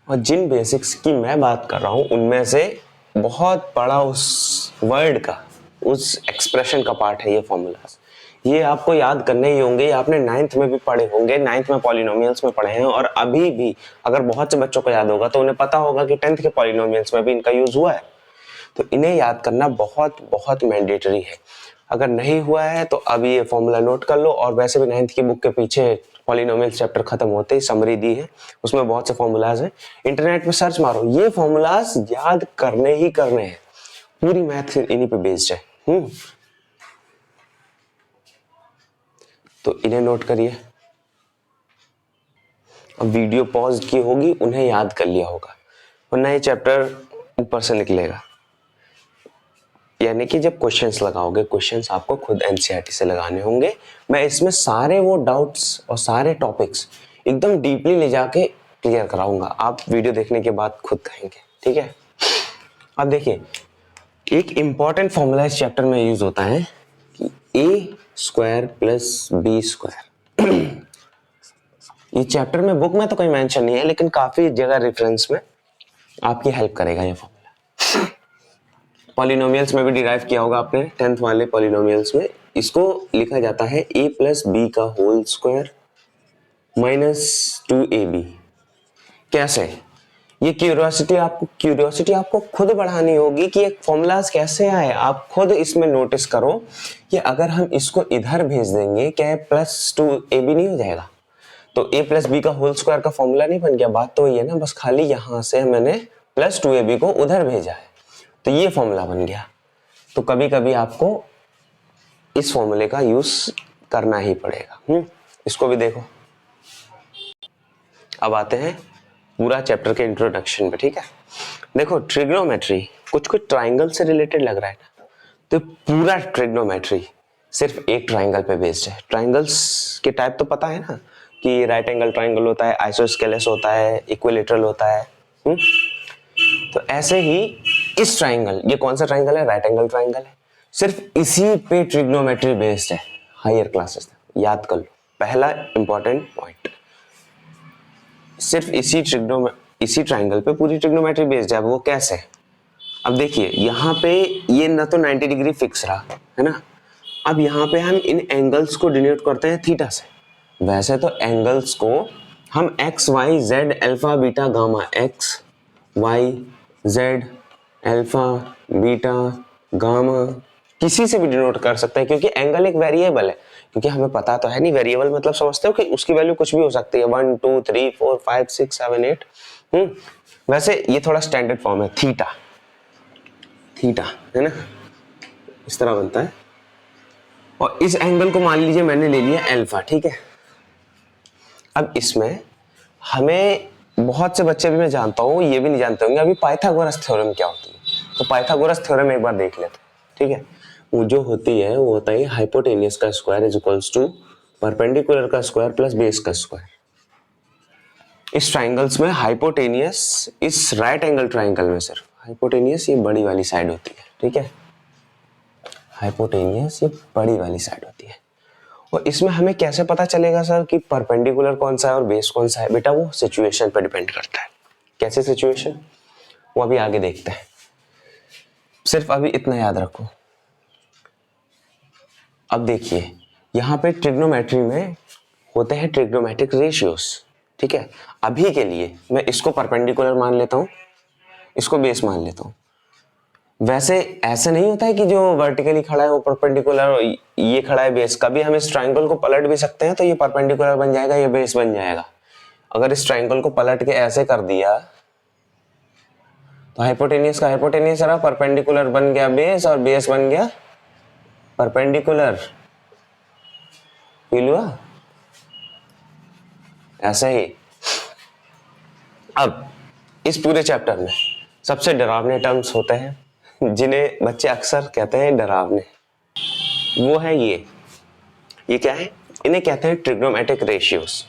और जिन बेसिक्स की मैं बात कर रहा हूँ उनमें से बहुत बड़ा उस वर्ड का, उस एक्सप्रेशन का पार्ट है ये फॉर्मूलाज। ये आपको याद करने ही होंगे, ये आपने 9th में भी पढ़े होंगे, 9th में पॉलिनोमियल्स में पढ़े हैं, और अभी भी अगर बहुत से बच्चों को याद होगा तो उन्हें पता होगा कि 10th के पॉलिनोमियल्स में भी इनका यूज हुआ है। तो इन्हें याद करना बहुत बहुत मैंडेटरी है। अगर नहीं हुआ है तो अभी ये फॉर्मूला नोट कर लो। और वैसे भी 9th की बुक के पीछे पॉलिनोमियल्स चैप्टर खत्म होते ही समरी दी है, उसमें बहुत से फॉर्मूलाज हैं। इंटरनेट पे सर्च मारो, ये फॉर्मूलाज याद करने ही करने हैं। पूरी मैथ इन्हीं पे बेस्ड है। तो इन्हें नोट करिए। अब वीडियो पॉज की होगी, उन्हें याद कर लिया होगा, वरना ये चैप्टर ऊपर से निकलेगा। यानी कि जब क्वेश्चंस लगाओगे, क्वेश्चंस आपको खुद एनसीईआरटी से लगाने होंगे। मैं इसमें सारे वो डाउट्स और सारे टॉपिक्स एकदम डीपली ले जाके क्लियर कराऊंगा, आप वीडियो देखने के बाद खुद कहेंगे, ठीक है। अब देखिए, एक इंपॉर्टेंट फॉर्मूला इस चैप्टर में यूज होता है कि a² + b²। ये चैप्टर में, बुक में तो कोई मेंशन नहीं है, लेकिन काफी जगह रेफरेंस में आपकी हेल्प करेगा ये फॉर्मूला। पॉलिनोमियल्स में भी डिराइव किया होगा आपने 10th वाले पॉलिनोमियल्स में। इसको लिखा जाता है a + b² - 2ab। कैसे? ये क्यूरियोसिटी आपको खुद बढ़ानी होगी कि एक फॉर्मूलाज कैसे आए। आप खुद इसमें नोटिस करो कि अगर हम इसको इधर भेज देंगे, क्या +2ab नहीं हो जाएगा? तो a + b² का फॉर्मूला नहीं बन गया? बात तो ये है ना, बस खाली यहां से मैंने +2ab को उधर भेजा है, तो ये फॉर्मूला बन गया। तो कभी कभी आपको इस फॉर्मूले का यूज करना ही पड़ेगा। इसको भी देखो। अब आते हैं पूरा चैप्टर के इंट्रोडक्शन पे, ठीक है। देखो, ट्रिग्नोमेट्री कुछ ट्राइंगल से रिलेटेड लग रहा है ना, तो पूरा ट्रिग्नोमेट्री सिर्फ एक ट्राइंगल पे बेस्ड है। ट्राइंगल्स के टाइप तो पता है ना, कि राइट एंगल ट्राइंगल होता है, आइसोस्केलेस होता है, इक्विलेटरल होता है। तो ऐसे ही इस ट्राइंगल, ये कौन सा ट्राइंगल है? राइट एंगल ट्राइंगल है। सिर्फ इसी पे ट्रिग्नोमेट्री बेस्ड है हायर क्लासेस में, याद कर लो। पहला इंपॉर्टेंट पॉइंट, सिर्फ इसी ट्राइंगल पे पूरी ट्रिग्नोमेट्री बेस्ड है। अब वो कैसे? अब देखिए, यहाँ पे ये ना तो 90 डिग्री फिक्स रहा है ना। अब यहाँ पे हम इन एंगल्स को डिनोट करते हैं थीटा से। वैसे तो एंगल्स को हम x, y, z, alpha, beta, gamma, x, y, z, alpha, beta, gamma किसी से भी डिनोट कर सकते हैं, क्योंकि एंगल एक वेरिएबल है। क्योंकि हमें पता तो है नहीं, वेरिएबल मतलब समझते हो कि उसकी वैल्यू कुछ भी हो सकती है, 1 2 3 4 5 6 7 8। वैसे ये थोड़ा स्टैंडर्ड फॉर्म है, थीटा है ना, इस तरह बनता है। और इस एंगल को मान लीजिए मैंने ले लिया अल्फा, ठीक है। अब इसमें हमें बहुत से बच्चे भी, मैं जानता हूँ, ये भी नहीं जानते होंगे अभी पाइथागोरस थ्योरम क्या होती है। तो पाइथागोरस थ्योरम एक बार देख लेते हैं, ठीक है। वो जो होती है वो होता है हाइपोटेनियस का square is equals to perpendicular का स्क्वायर प्लस बेस का स्क्वायर। इस ट्राइंगल्स में हाइपोटेनियस, इस राइट एंगल ट्राइंगल में सिर्फ हाइपोटेनियस ये बड़ी वाली साइड होती है, ठीक है। हाइपोटेनियस ये बड़ी वाली साइड होती है। और इसमें हमें कैसे पता चलेगा सर कि परपेंडिकुलर कौन सा है और बेस कौन सा है? बेटा वो सिचुएशन पर डिपेंड करता है। कैसे सिचुएशन? वो अभी आगे देखते हैं, सिर्फ अभी इतना याद रखो। अब देखिए, यहाँ पे ट्रिग्नोमेट्री में होते हैं ट्रिग्नोमेट्रिक रेशियोज, ठीक है। अभी के लिए मैं इसको परपेंडिकुलर मान लेता हूँ, इसको बेस मान लेता हूँ। वैसे ऐसा नहीं होता है कि जो वर्टिकली खड़ा है वो परपेंडिकुलर और ये खड़ा है बेस। कभी हम इस ट्राइंगल को पलट भी सकते हैं, तो ये परपेंडिकुलर बन जाएगा, ये बेस बन जाएगा। अगर इस ट्राइंगल को पलट के ऐसे कर दिया तो हाइपोटेनियस का हाइपोटेनियस रहा, परपेंडिकुलर बन गया बेस और बेस बन गया परपेंडिकुलर। फील हुआ? ऐसे ही अब इस पूरे चैप्टर में सबसे डरावने टर्म्स होते हैं जिन्हें बच्चे अक्सर कहते हैं डरावने, वो है ये क्या है? इन्हें कहते हैं ट्रिग्नोमेट्रिक रेशियोज।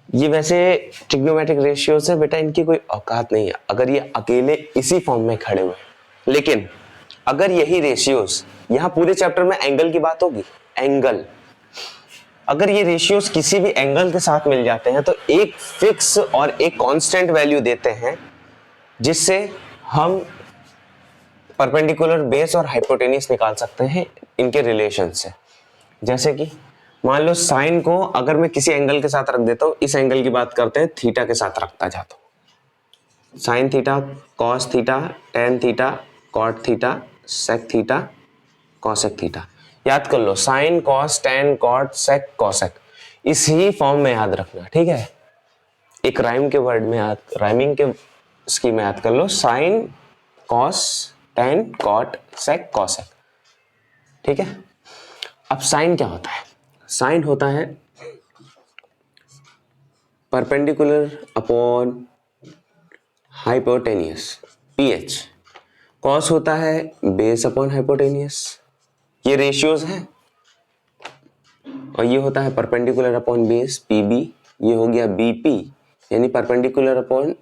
ये वैसे ट्रिग्नोमेट्रिक रेशियोज है बेटा, इनकी कोई औकात नहीं है अगर ये अकेले इसी फॉर्म में खड़े हुए। लेकिन अगर यही रेशियोज, यहां पूरे चैप्टर में एंगल की बात होगी, एंगल अगर ये रेशियोज किसी भी एंगल के साथ मिल जाते हैं तो एक फिक्स और एक कांस्टेंट वैल्यू देते हैं जिससे हम परपेंडिकुलर बेस और हाइपोटेन्यूज निकाल सकते हैं इनके रिलेशन से। जैसे कि मान लो साइन को अगर मैं किसी एंगल के साथ रख देता हूं, इस एंगल की बात करते हैं, थीटा के साथ रखता जाता हूं, sine theta, cos theta, tan theta, cot theta, sec theta, cosec theta. याद कर लो, sine, cos, tan, cot, sec, cosec, इसी फॉर्म में याद रखना, ठीक है। एक राइम के वर्ड में याद, राइमिंग के स्कीम में याद कर लो, sine, cos, tan, cot, sec, cosec, ठीक है। अब साइन क्या होता है? साइन होता है perpendicular upon hypotenuse, pH. Cos होता है बेस अपॉन हाइपोटेनियस, ये रेशियोज हैं। और ये होता है परपेंडिकुलर अपॉन बेस, पीबी। ये हो गया बीपी, यानी perpendicular upon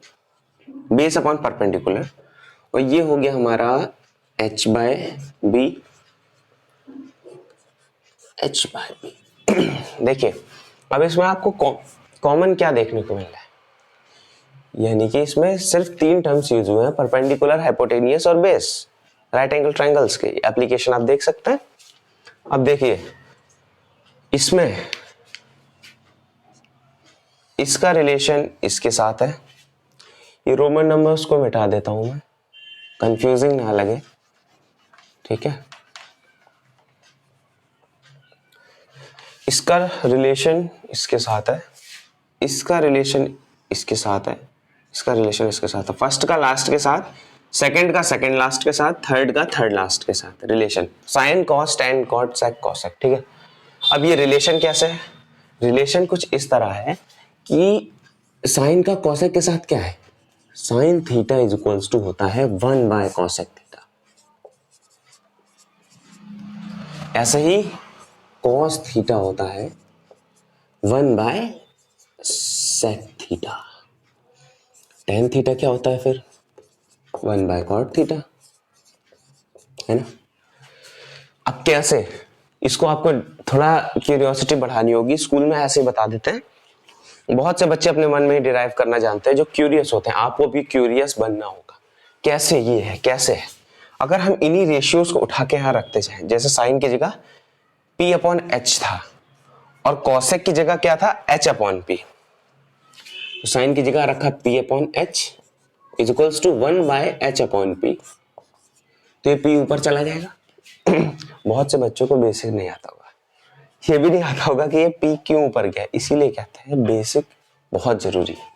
base upon perpendicular. और ये हो गया हमारा h by B, h by B. देखिए अब इसमें आपको कॉमन क्या देखने को मिल रहा है, यानी कि इसमें सिर्फ 3 टर्म्स यूज हुए हैं, परपेंडिकुलर, हाइपोटेनियस और बेस। राइट एंगल ट्रायंगल्स के एप्लीकेशन आप देख सकते हैं। अब देखिए इसमें इसका रिलेशन इसके साथ है। ये रोमन नंबर्स को मिटा देता हूं मैं, कंफ्यूजिंग ना लगे, ठीक है। इसका रिलेशन इसके साथ है, इसका रिलेशन इसके साथ है, इसका रिलेशन इसके साथ है। फर्स्ट का लास्ट के साथ, सेकंड का सेकंड लास्ट के साथ, थर्ड का थर्ड लास्ट के साथ relation. Sine, cos, tan, cot, sec, cosec, ठीक है। अब ये रिलेशन कैसे है? रिलेशन कुछ इस तरह है कि साइन का कॉसेक के साथ क्या है, sine theta is equals to होता है 1 बाय कॉसेक थीटा। ऐसे ही कॉस थीटा होता है 1 by sec theta. Tan theta क्या होता है फिर 1 बाय कॉट थीटा, है ना। अब कैसे, इसको आपको थोड़ा क्यूरियोसिटी बढ़ानी होगी, स्कूल में ऐसे बता देते हैं। बहुत से बच्चे अपने मन में ही डिराइव करना जानते हैं, जो क्यूरियस होते हैं। आपको भी क्यूरियस बनना होगा, कैसे ये है, कैसे है। अगर हम इन्हीं रेशियोज को उठा के यहां रखते जाएं, जैसे साइन की जगह p अपॉन एच था और कॉसेक की जगह क्या था, h अपॉन पी। तो साइन की जगह रखा p upon H is equals to 1 by h upon P, तो ये p ऊपर चला जाएगा। बहुत से बच्चों को बेसिक नहीं आता होगा, ये भी नहीं आता होगा कि ये p क्यों ऊपर गया, इसीलिए कहते हैं बेसिक बहुत जरूरी है।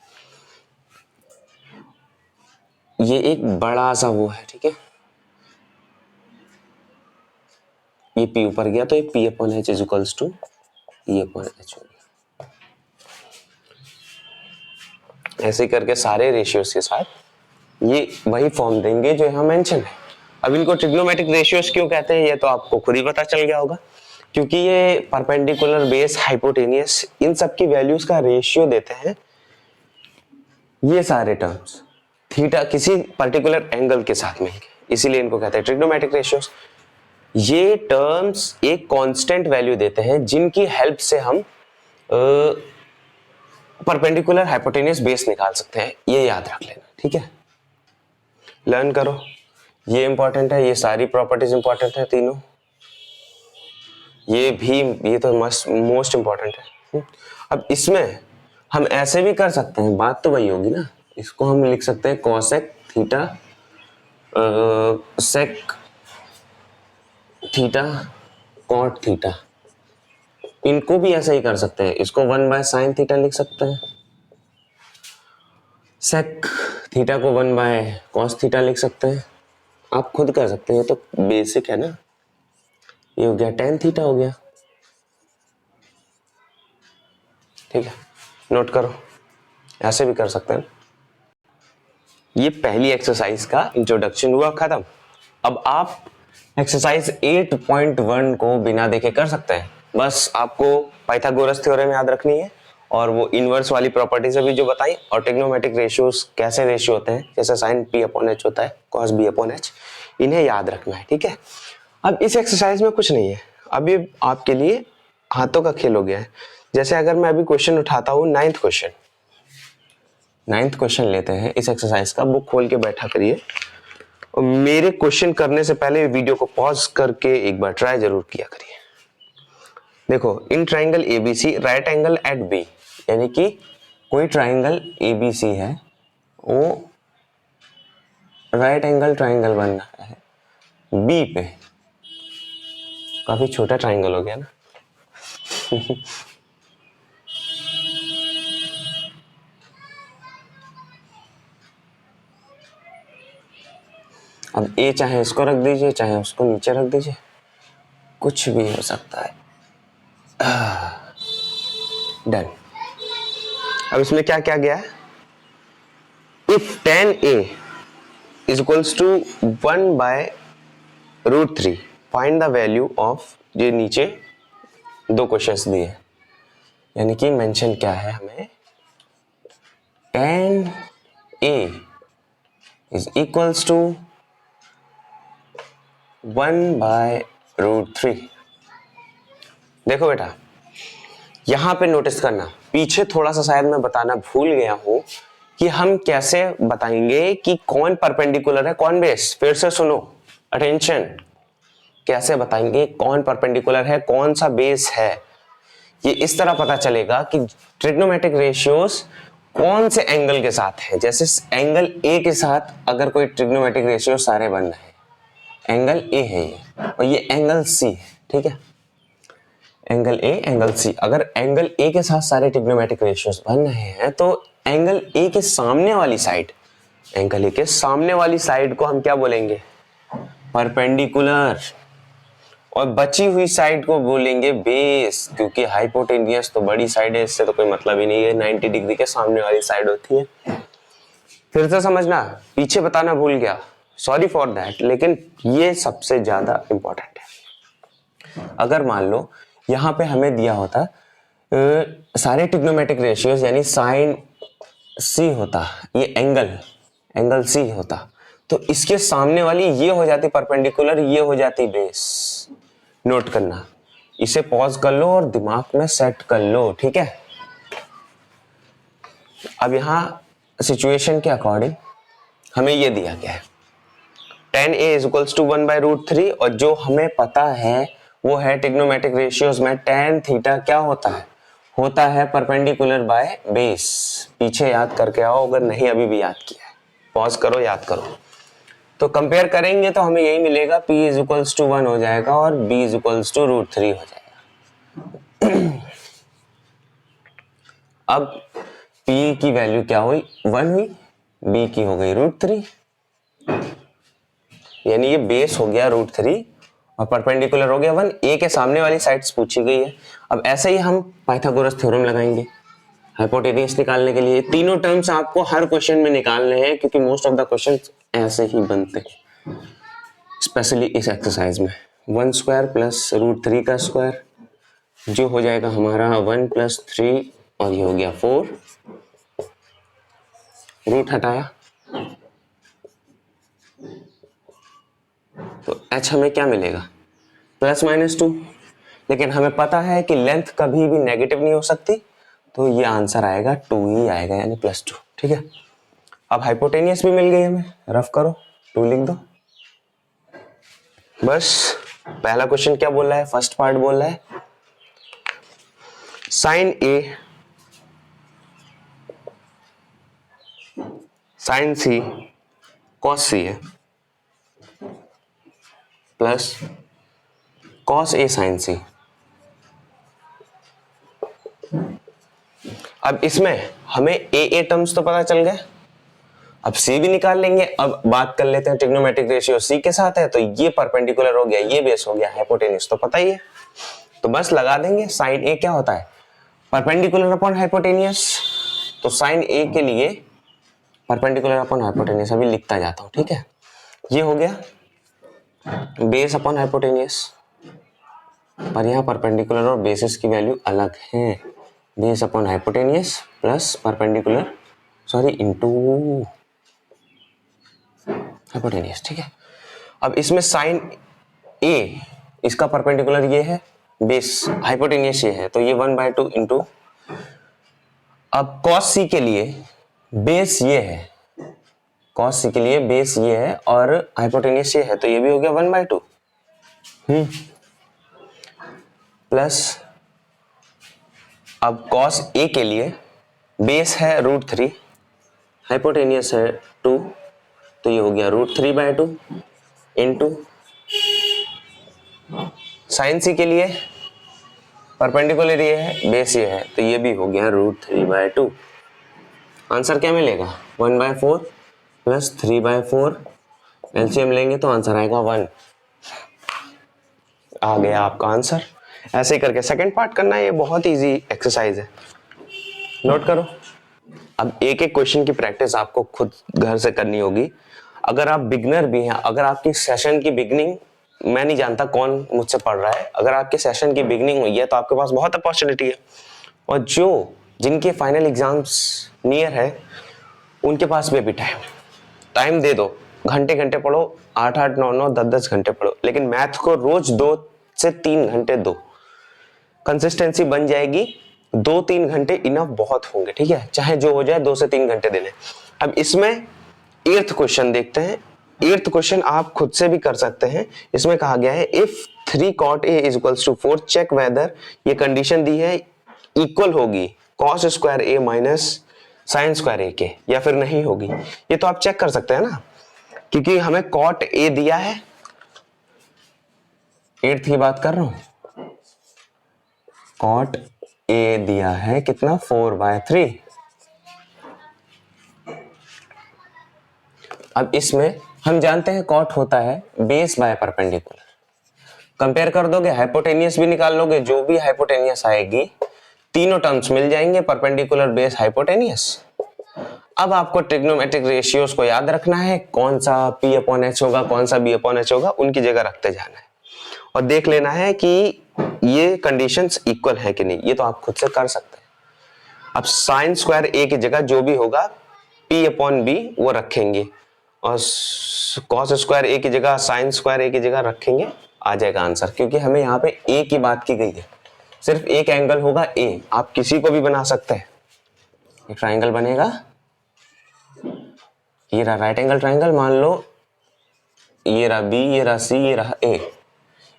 ये एक बड़ा सा वो है, ठीक है। ये p ऊपर गया तो ये p upon H is equals to p upon H हो गया। ऐसे करके सारे रेशियोज के साथ ये वही फॉर्म देंगे जो यहाँ मेंशन है। अब इनको ट्रिग्नोमेट्रिक रेशियोज क्यों कहते हैं ये तो आपको खुद ही पता चल गया होगा, क्योंकि ये परपेंडिकुलर, बेस, हाइपोटेनियस, इन सब की वैल्यूज का रेशियो देते हैं। ये सारे टर्म्स थीटा किसी पर्टिकुलर एंगल के साथ मिलके, इसीलिए इनको कहते हैं ट्रिग्नोमेट्रिक रेशियोज। ये टर्म्स एक कांस्टेंट वैल्यू देते हैं जिनकी हेल्प से हम परपेंडिकुलर, हाइपोटेनियस, बेस निकाल सकते हैं। ये याद रख लेना, ठीक है। लर्न करो, ये इंपॉर्टेंट है, ये सारी प्रॉपर्टीज इंपॉर्टेंट है तीनों, ये भी, ये तो मोस्ट इंपॉर्टेंट है। अब इसमें हम ऐसे भी कर सकते हैं, बात तो वही होगी ना। इसको हम लिख सकते हैं cosec theta, sec theta, cot theta. इनको भी ऐसा ही कर सकते हैं, इसको 1 बाय साइन थीटा लिख सकते हैं, सेक थीटा को 1 बाय कॉस थीटा लिख सकते हैं। आप खुद कर सकते हैं, ये तो बेसिक है ना। ये हो गया टेन थीटा हो गया, ठीक है। नोट करो, ऐसे भी कर सकते हैं। ये पहली एक्सरसाइज का इंट्रोडक्शन हुआ, खत्म। अब आप एक्सरसाइज 8.1 को बिना देखे कर सकते हैं। बस आपको पाइथागोरस थ्योरम याद रखनी है और वो इनवर्स वाली प्रॉपर्टीज अभी जो बताई, और ट्रिग्नोमेट्रिक रेशियोज कैसे रेशियो होते हैं, जैसे साइन p अपॉन एच होता है, कॉस b अपॉन एच, इन्हें याद रखना है, ठीक है। अब इस एक्सरसाइज में कुछ नहीं है, अब ये आपके लिए हाथों का खेल हो गया है। जैसे अगर मैं अभी क्वेश्चन उठाता हूँ, नाइन्थ क्वेश्चन लेते हैं इस एक्सरसाइज का। बुक खोल के बैठा करिए और मेरे क्वेश्चन करने से पहले वीडियो को पॉज करके एक बार ट्राई जरूर किया करिए। देखो, in triangle ABC right angle at B, यानी कि कोई ट्राइंगल एबीसी है, वो राइट एंगल ट्राइंगल बन रहा है बी पे। काफी छोटा ट्राइंगल हो गया ना। अब ए चाहे इसको रख दीजिए, चाहे उसको नीचे रख दीजिए, कुछ भी हो सकता है। डन। अब इसमें क्या क्या गया है? If tan a is equals to 1/√3 find the value of, ये नीचे दो क्वेश्चंस दिए, यानी कि मेंशन क्या है हमें, tan a is equals to 1/√3। देखो बेटा, यहां पे नोटिस करना, पीछे थोड़ा सा शायद मैं बताना भूल गया हूं कि हम कैसे बताएंगे कि कौन परपेंडिकुलर है कौन बेस। फिर से सुनो, अटेंशन, कैसे बताएंगे कौन परपेंडिकुलर है कौन सा बेस है। ये इस तरह पता चलेगा कि ट्रिग्नोमेट्रिक रेशियोज कौन से एंगल के साथ है। जैसे एंगल ए के साथ अगर कोई ट्रिग्नोमेट्रिक रेशियो सारे बन रहे हैं, एंगल ए है ये, और ये एंगल सी है, ठीक है, एंगल ए एंगल सी। अगर एंगल ए के साथ सारे ट्रिग्नोमेट्रिक रेशियोज बन रहे हैं तो एंगल ए के सामने वाली साइड, एंगल ए के सामने वाली साइड को हम क्या बोलेंगे, परपेंडिकुलर, और बची हुई साइड को बोलेंगे बेस, क्योंकि हाइपोटेनियस तो बड़ी साइड है, इससे तो कोई मतलब ही नहीं है, 90 डिग्री के सामने वाली साइड होती है। फिर से समझना, पीछे बताना भूल गया, सॉरी फॉर दैट, लेकिन ये सबसे ज्यादा इंपॉर्टेंट है। अगर मान लो यहां पे हमें दिया होता सारे ट्रिग्नोमेट्रिक रेशियोज, यानी साइन सी होता, ये एंगल सी होता, तो इसके सामने वाली ये हो जाती परपेंडिकुलर, ये हो जाती बेस। नोट करना, इसे पॉज कर लो और दिमाग में सेट कर लो, ठीक है। अब यहां सिचुएशन के अकॉर्डिंग हमें ये दिया गया है, tan a is equals to 1/√3, और जो हमें पता है वो है ट्रिग्नोमेट्रिक रेशियोज में tan थीटा क्या होता है परपेंडिकुलर बाय बेस। पीछे याद करके आओ अगर नहीं अभी भी याद किया है, पॉज करो याद करो। तो कंपेयर करेंगे तो हमें यही मिलेगा, p इज इक्वल्स टू 1 हो जाएगा और b इज इक्वल्स टू √3 हो जाएगा। अब p की वैल्यू क्या हुई, 1 हुई, b की हो गई √3, यानी ये बेस हो गया √3 और परपेंडिकुलर हो गया 1। ए के सामने वाली साइड्स पूछी गई है। अब ऐसे ही हम पाइथागोरस थ्योरम लगाएंगे हाइपोटेनियस निकालने के लिए। तीनों टर्म्स आपको हर क्वेश्चन में निकालने हैं, क्योंकि मोस्ट ऑफ द क्वेश्चन ऐसे ही बनते हैं, स्पेशली इस एक्सरसाइज में। 1² प्लस √3 का स्क्वायर, जो हो जाएगा हमारा 1 + 3, और ये हो गया 4, रूट हटाया तो h हमें क्या मिलेगा, +-2। लेकिन हमें पता है कि लेंथ कभी भी नेगेटिव नहीं हो सकती, तो ये आंसर आएगा 2 ही आएगा, यानी +2, ठीक है। अब हाइपोटेनियस भी मिल गई हमें, रफ करो, 2 लिख दो बस। पहला क्वेश्चन क्या बोल रहा है, फर्स्ट पार्ट बोल रहा है साइन ए साइन सी कॉस सी है प्लस कॉस ए साइन सी। अब इसमें हमें ए टर्म्स तो पता चल गए, अब सी भी निकाल लेंगे। अब बात कर लेते हैं ट्रिग्नोमेट्रिक रेशियो सी के साथ है, तो ये परपेंडिकुलर हो गया, ये बेस हो गया, हाइपोटेनियस तो पता ही है, तो बस लगा देंगे। साइन ए क्या होता है, परपेंडिकुलर अपॉन हाइपोटेनियस, तो साइन ए के लिए परपेंडिकुलर अपॉन हाइपोटेनियस अभी लिखता जाता हूं, ठीक है। ये हो गया बेस अपॉन हाइपोटेनियस, पर यहाँ परपेंडिकुलर और बेसिस की वैल्यू अलग है, base upon hypotenuse plus perpendicular, sorry into hypotenuse, ठीक है। अब इसमें साइन ए, इसका परपेंडिकुलर ये है, बेस हाइपोटेनियस ये है तो ये 1/2 इंटू, अब cos c के लिए बेस ये है, cos c के लिए बेस ये है और हाइपोटेनियस ये है तो ये भी हो गया 1/2 प्लस, अब cos a के लिए बेस है √3, हाइपोटेनियस है 2 तो ये हो गया √3/2 इंटू साइन सी के लिए परपेंडिकुलर ये है, बेस ये है तो ये भी हो गया √3/2। आंसर क्या मिलेगा 1/4 प्लस 3/4, एलसीएम लेंगे तो आंसर आएगा 1। आ गया आपका आंसर। ऐसे ही करके सेकंड पार्ट करना है, ये बहुत इजी एक्सरसाइज है, नोट करो। अब एक एक क्वेश्चन की प्रैक्टिस आपको खुद घर से करनी होगी। अगर आप बिगनर भी हैं, अगर आपकी सेशन की बिगनिंग, मैं नहीं जानता कौन मुझसे पढ़ रहा है, अगर आपके सेशन की बिगनिंग हुई है तो आपके पास बहुत अपॉर्चुनिटी है, और जो जिनके फाइनल एग्जाम्स नियर है उनके पास भी अभी टाइम दे दो, घंटे घंटे पढ़ो, 8-8, 9-9, 10-10 घंटे पढ़ो, लेकिन मैथ को रोज 2 से 3 घंटे दो, कंसिस्टेंसी बन जाएगी। 2-3 घंटे इनफ बहुत होंगे, ठीक है, चाहे जो हो जाए 2 से 3 घंटे देने। अब इसमें 8th क्वेश्चन देखते हैं। 8th क्वेश्चन आप खुद से भी कर सकते हैं। इसमें कहा गया है if 3 cot a is equals to 4 check whether, ये कंडीशन दी है, इक्वल होगी cos square a minus sine square a के, या फिर नहीं होगी। ये तो आप चेक कर सकते हैं ना, क्योंकि हमें cot a दिया है, 8th की बात कर रहा हूं, cot a दिया है कितना 4/3। अब इसमें हम जानते हैं cot होता है बेस बाय परपेंडिकुलर, कंपेयर कर दोगे, हाइपोटेनियस भी निकाल लोगे, जो भी हाइपोटेनियस आएगी तीनों टर्म्स मिल जाएंगे, परपेंडिकुलर बेस हाइपोटेनियस। अब आपको ट्रिग्नोमेट्रिक रेशियोज को याद रखना है, कौन सा P/H होगा, कौन सा B/H होगा, उनकी जगह रखते जाना है और देख लेना है कि ये कंडीशंस इक्वल है कि नहीं। ये तो आप खुद से कर सकते हैं। अब साइन स्क्वायर a की जगह जो भी होगा P/B वो रखेंगे, और cos स्क्वायर a की जगह साइन स्क्वायर a की जगह रखेंगे, आ जाएगा आंसर। क्योंकि हमें यहाँ पे a की बात की गई है, सिर्फ एक एंगल होगा a, आप किसी को भी बना सकते हैं। एक ट्राइंगल बनेगा, ये रहा राइट एंगल ट्राइंगल, मान लो ये रहा b, ये रहा c, ये रहा a,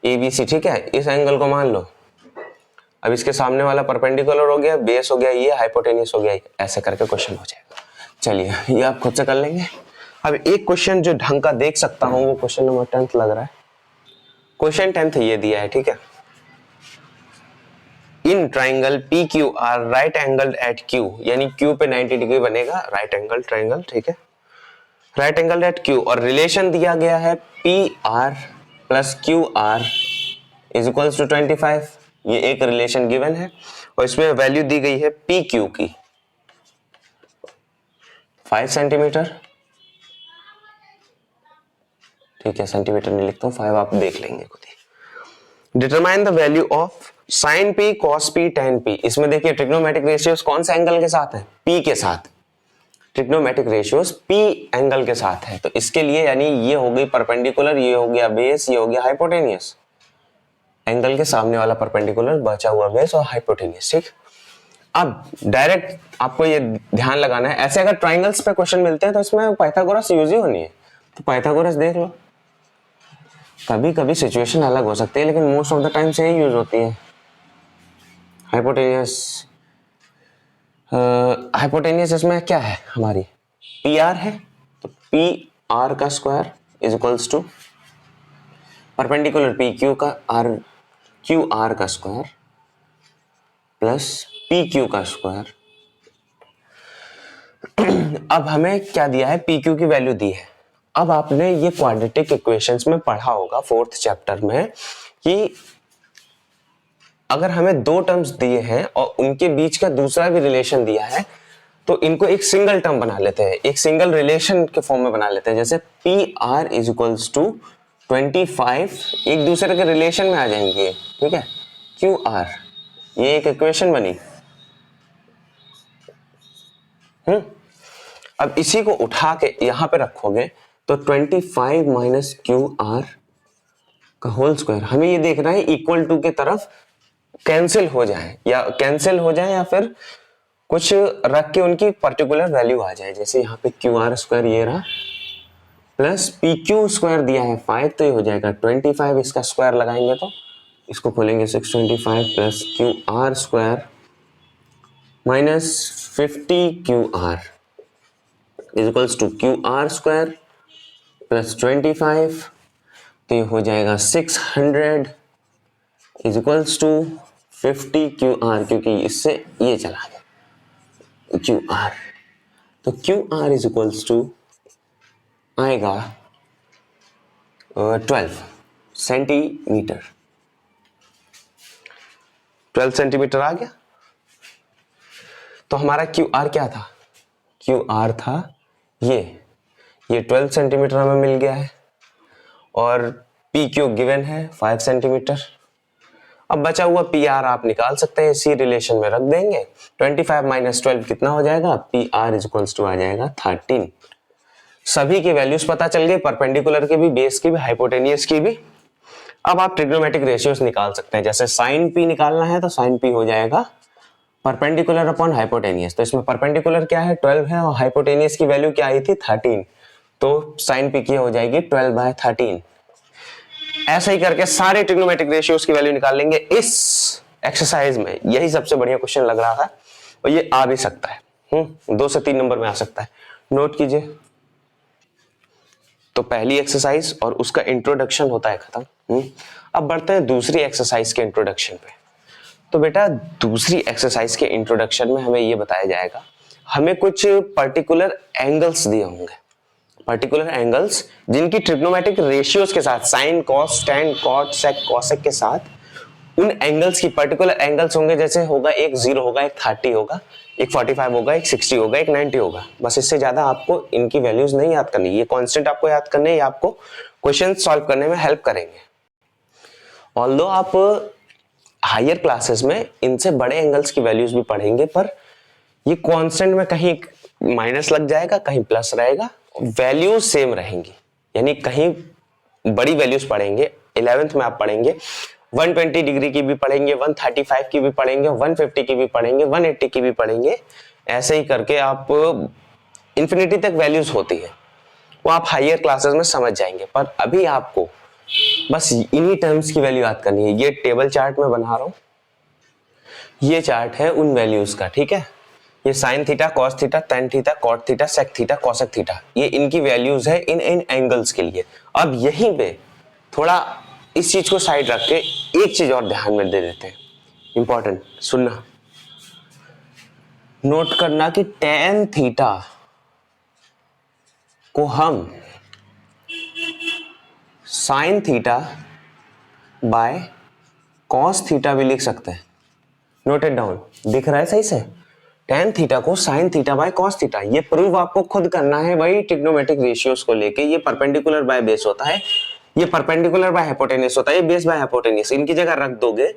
ABC, ठीक है, इस एंगल को मान लो। अब इसके सामने वाला परपेंडिकुलर हो गया, बेस हो गया ये, हाइपोटेनियस हो गया ये, ऐसे करके क्वेश्चन हो जाएगा। चलिए ये आप खुद से कर लेंगे। अब एक क्वेश्चन जो ढंग का देख सकता हूं वो क्वेश्चन नंबर 10th लग रहा है। क्वेश्चन 10th ये दिया है, ठीक है, in triangle PQR right angle at Q, यानी Q पे 90 डिग्री बनेगा, राइट एंगल ट्राइंगल, ठीक है, राइट एंगल एट Q, और रिलेशन दिया गया है PR plus QR is equals to 25। ये एक रिलेशन गिवन है और इसमें वैल्यू दी गई है PQ की 5 सेंटीमीटर, ठीक है, सेंटीमीटर नहीं लिखता हूं, 5 आप देख लेंगे खुद ही। Determine the value of sine P, cos P, tan P। इसमें देखिए ट्रिग्नोमेट्रिक रेशियोज कौन सा एंगल के साथ है, P के साथ, ट्रिग्नोमेट्रिक रेशियोज P एंगल के साथ है, तो इसके लिए यानी ये हो गई परपेंडिकुलर, ये हो गया बेस, ये हो गया हाइपोटेनियस, एंगल के सामने वाला परपेंडिकुलर, बचा हुआ बेस और हाइपोटेनियस, ठीक। अब डायरेक्ट आपको ये ध्यान लगाना है, ऐसे अगर ट्राइंगल्स पे क्वेश्चन मिलते हैं तो इसमें पाइथागोरस यूज ही होनी है, तो पाइथागोरस देख लो। कभी कभी सिचुएशन अलग हो सकती है लेकिन मोस्ट ऑफ द टाइम से ही यूज होती है। हाइपोटेनियस इसमें क्या है, हमारी PR है, तो PR का square is equals to perpendicular PQ का QR का स्क्वायर प्लस PQ का स्क्वायर। अब हमें क्या दिया है, PQ की वैल्यू दी है। अब आपने ये क्वाड्रेटिक इक्वेशंस में पढ़ा होगा 4th चैप्टर में कि अगर हमें 2 टर्म्स दिए हैं और उनके बीच का दूसरा भी रिलेशन दिया है तो इनको एक सिंगल टर्म बना लेते हैं, एक सिंगल रिलेशन के फॉर्म में बना लेते हैं। जैसे PR इज इक्वल्स टू 25 एक दूसरे के रिलेशन में आ जाएंगे, ठीक है, QR, ये एक इक्वेशन बनी। अब इसी को उठा के यहां पे रखोगे तो 25 माइनस QR का होल स्क्वायर, हमें ये देखना है इक्वल टू के तरफ कैंसिल हो जाए या फिर कुछ रख के उनकी पर्टिकुलर वैल्यू आ जाए। जैसे यहाँ पे क्यू आर स्क्वायर ये रहा प्लस पी क्यू स्क्वायर दिया है 5, तो ये हो जाएगा 25। इसका स्क्वायर लगाएंगे तो इसको खोलेंगे 625 plus Q R square minus 50 Q R is equals to Q R square plus 25, तो ये हो जाएगा 600 is equals to 50 Q R, क्योंकि इससे ये चला गया क्यू आर, तो Q R is equals to आएगा 12 सेंटीमीटर। 12 सेंटीमीटर आ गया। तो हमारा क्यू आर क्या था? क्यू आर था ये 12 सेंटीमीटर हमें मिल गया है और पी क्यू गिवन है 5 सेंटीमीटर। अब बचा हुआ पी आर आप निकाल सकते हैं, इसी रिलेशन में रख देंगे। 25 माइनस 12 कितना हो जाएगा? P R is equals to आ जाएगा 13। सभी की वैल्यूज पता चल गई, परपेंडिकुलर की भी, बेस की भी, हाइपोटेनियस की भी। अब आप ट्रिग्नोमेट्रिक रेशियोज निकाल सकते हैं। जैसे साइन पी निकालना है तो साइन पी हो जाएगा परपेंडिकुलर अपॉन हाइपोटेनियस। तो इसमें परपेंडिकुलर क्या है? 12 है और हाइपोटेनियस की वैल्यू क्या आई थी? 13। तो साइन पी की हो जाएगी 12/13। ऐसा ही करके सारे ट्रिग्नोमेट्रिक रेशियोज की वैल्यू निकाल लेंगे इस एक्सरसाइज में। यही सबसे बढ़िया क्वेश्चन लग रहा था और ये आ भी सकता है, 2 से 3 नंबर में आ सकता है। नोट कीजिए। तो पहली एक्सरसाइज और उसका इंट्रोडक्शन होता है खत्म। अब बढ़ते हैं दूसरी एक्सरसाइज के इंट्रोडक्शन पे। तो बेटा दूसरी एक्सरसाइज के इंट्रोडक्शन में हमें ये बताया जाएगा, हमें कुछ पर्टिकुलर एंगल्स दिए होंगे, पर्टिकुलर एंगल्स जिनकी ट्रिग्नोमेट्रिक रेशियोज के साथ sine cos tan cot sec cosec के साथ उन एंगल्स की पर्टिकुलर एंगल्स होंगे। जैसे होगा एक 0 होगा, एक 30 होगा, एक 45 होगा, एक 60 होगा, एक 90 होगा। बस इससे ज्यादा आपको इनकी वैल्यूज नहीं याद करनी, ये कांस्टेंट आपको याद करने, ये आपको क्वेश्चन सॉल्व करने में हेल्प करेंगे। ऑल्दो आप हायर क्लासेस में इनसे बड़े एंगल्स की वैल्यूज भी पढ़ेंगे, पर ये कांस्टेंट में कहीं माइनस लग जाएगा, कहीं प्लस रहेगा, वैल्यूज सेम रहेंगी। यानी कहीं बड़ी वैल्यूज पढ़ेंगे, 11th में आप पढ़ेंगे 120 डिग्री की भी पढ़ेंगे, 135 की भी पढ़ेंगे, 150 की भी पढ़ेंगे, 180 की भी पढ़ेंगे। ऐसे ही करके आप इंफिनिटी तक वैल्यूज होती है, वो आप हायर क्लासेस में समझ जाएंगे। पर अभी आपको बस इन्हीं टर्म्स की वैल्यू याद करनी है। ये टेबल चार्ट में बना रहा हूं, ये चार्ट है उन वैल्यूज का, ठीक है। ये sine theta, cos theta, tan theta, cot theta, sec theta, cosec theta, ये इनकी वैल्यूज है इन एंगल्स के लिए। अब यहीं पे थोड़ा इस चीज को साइड रख के एक चीज और ध्यान में दे देते हैं, इंपॉर्टेंट सुनना, नोट करना कि टेन थीटा को हम sign theta by cos theta भी लिख सकते हैं। नोट इट डाउन, दिख रहा है सही से? टेन थीटा को sign theta by cos theta, ये प्रूव आपको खुद करना है, वही ट्रिग्नोमेट्रिक रेशियोज को लेके। ये परपेंडिकुलर बाय बेस होता है, ये परपेंडिकुलर बाय हाइपोटेनियस होता है, ये बेस बाय हाइपोटेनियस। इनकी जगह रख दोगे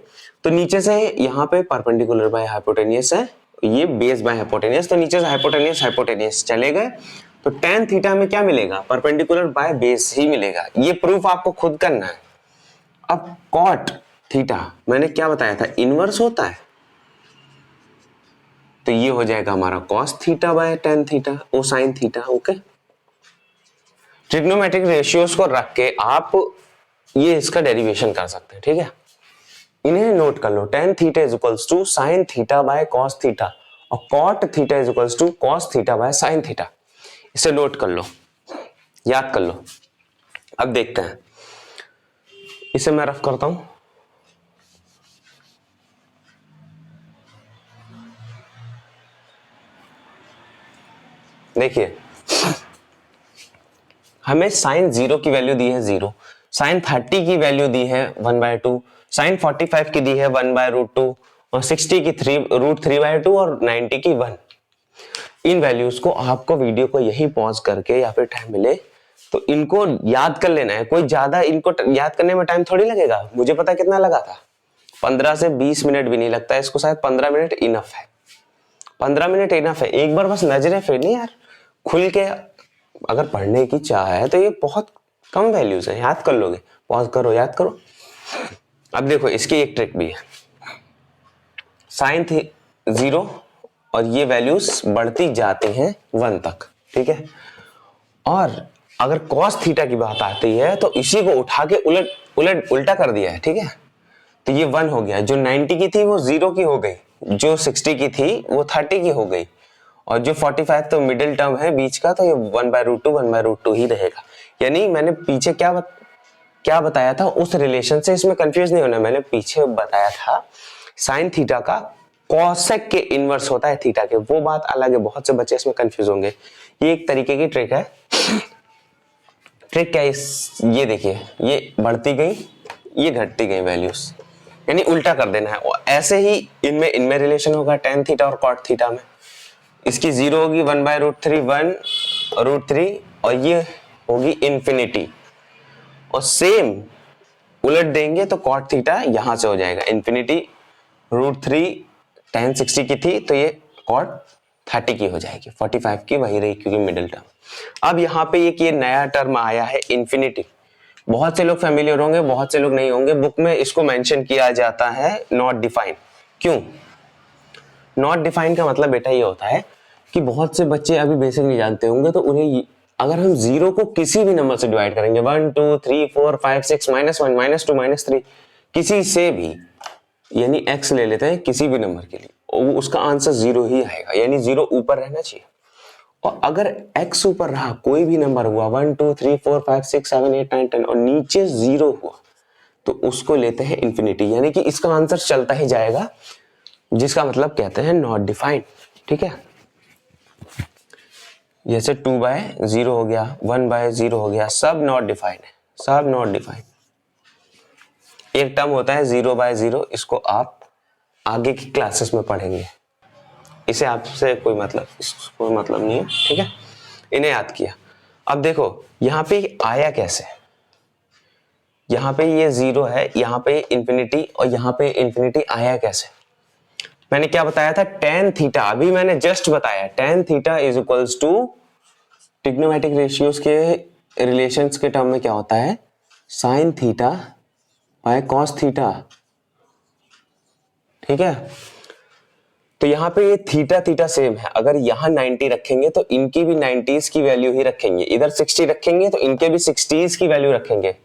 तो नीचे से यहाँ पे परपेंडिकुलर बाय हाइपोटेनियस है, ये बेस बाय हाइपोटेनियस, तो नीचे से हाइपोटेनियस हाइपोटेनियस चले गए, तो टेन थीटा में क्या मिलेगा? परपेंडिकुलर बाय बेस ही मिलेगा। ये प्रूफ आपको खुद करना है। अब कॉट थीटा मैंने क्या बताया था? इनवर्स होता है, तो ये हो जाएगा हमारा cos theta by tan theta ओ sine theta. Okay, trigonometric ratios को रख के आप ये इसका डेरिवेशन कर सकते हैं, ठीक है। इन्हें नोट कर लो, tan theta is equals to sine theta by cos theta और cot theta is equals to cos theta by sine theta. इसे नोट कर लो, याद कर लो। अब देखते हैं, इसे मैं रफ करता हूं। देखिए, हमें साइन 0 की वैल्यू दी है 0, साइन 30 की वैल्यू दी है 1/2, साइन 45 की दी है 1/√2 और 60 की √3/2 और 90 की 1। इन वैल्यूज को आपको वीडियो को यही पॉज करके या फिर टाइम मिले तो इनको याद कर लेना है। कोई ज्यादा इनको याद करने में टाइम थोड़ी लगेगा। मुझे पता कितना लगा था, 15 से 20 मिनट भी नहीं लगता इसको, शायद 15 मिनट इनफ है। 15 मिनट इनफ है। एक बार बस नजरें फेरनी यार, खुल के अगर पढ़ने की चाह है तो ये बहुत कम वैल्यूज है, याद कर लोगे। पॉज करो, याद करो। अब देखो, इसकी एक ट्रिक भी है। साइन 0 और ये वैल्यूज बढ़ती जाती हैं 1 तक, ठीक है। और अगर कॉस थीटा की बात आती है तो इसी को उठा के उल्टा कर दिया है, ठीक है। तो ये 1 हो गया, जो 90 की थी वो 0 की हो गई, जो 60 की थी वो 30 की हो गई, और जो 45 तो मिडिल टर्म है बीच का, तो ये 1/√2 ही रहेगा। यानी मैंने पीछे क्या बताया था उस रिलेशन से, इसमें कंफ्यूज नहीं होना। मैंने पीछे बताया था साइन थीटा का कॉसेक के इनवर्स होता है थीटा के, वो बात अलग है, बहुत से बच्चे इसमें कंफ्यूज होंगे। ये एक तरीके की ट्रिक है। ट्रिक क्या है, ये देखिए, ये बढ़ती गई, ये घटती गई वैल्यूज, यानी उल्टा कर देना है। और ऐसे ही इनमें रिलेशन होगा tan थीटा और cot थीटा में। इसकी 0 होगी 1/√3 और ये होगी इंफिनिटी, और सेम उलट देंगे तो cot थीटा यहां से हो जाएगा इंफिनिटी। √3 tan 60 की थी तो ये cot 30 की हो जाएगी, 45 की वही रही क्योंकि मिडिल टर्म। अब यहाँ पे एक ये नया टर्म आया है इंफिनिटी, बहुत से लोग फैमिलियर होंगे, बहुत से लोग नहीं होंगे। बुक में इसको मेंशन किया जाता है नॉट डिफाइन। क्यों नॉट डिफाइन का मतलब बेटा ये होता है कि बहुत से बच्चे अभी बेसिक नहीं जानते होंगे, तो उन्हें अगर हम 0 को किसी भी नंबर से डिवाइड करेंगे 1 2 3 4 5 6 -1 -2 -3 किसी से भी, यानी x ले लेते हैं किसी भी नंबर के लिए, उसका आंसर 0 ही आएगा, यानी 0 ऊपर रहना चाहिए। और अगर x ऊपर रहा, कोई भी नंबर हुआ 1 2 3 4 5 6 7 8 9 10 और नीचे 0 हुआ, तो उसको लेते हैं इंफिनिटी, यानी कि इसका आंसर चलता ही जाएगा, जिसका मतलब कहते हैं नॉट डिफाइंड, ठीक है। जैसे 2/0 हो गया, 1/0 हो गया, सब नॉट डिफाइंड है, सब नॉट डिफाइंड। एक टर्म होता है 0/0, इसको आप आगे की क्लासेस में पढ़ेंगे, इसे आपसे कोई मतलब नहीं है, ठीक है। इन्हें याद किया। अब देखो यहां पे आया कैसे, यहां पे ये 0 है, यहां पे इंफिनिटी, और यहां पे इंफिनिटी आया कैसे। मैंने क्या बताया था, tan थीटा, अभी मैंने जस्ट बताया tan theta is equals to trigonometric ratios के रिलेशंस के टर्म में क्या होता है, sine theta by cos theta, ठीक है। तो यहाँ पे ये थीटा सेम है, अगर यहाँ 90 रखेंगे तो इनकी भी 90s की वैल्यू ही रखेंगे, इधर 60 रखेंगे तो इनके भी 60s की वैल्यू रखेंगे।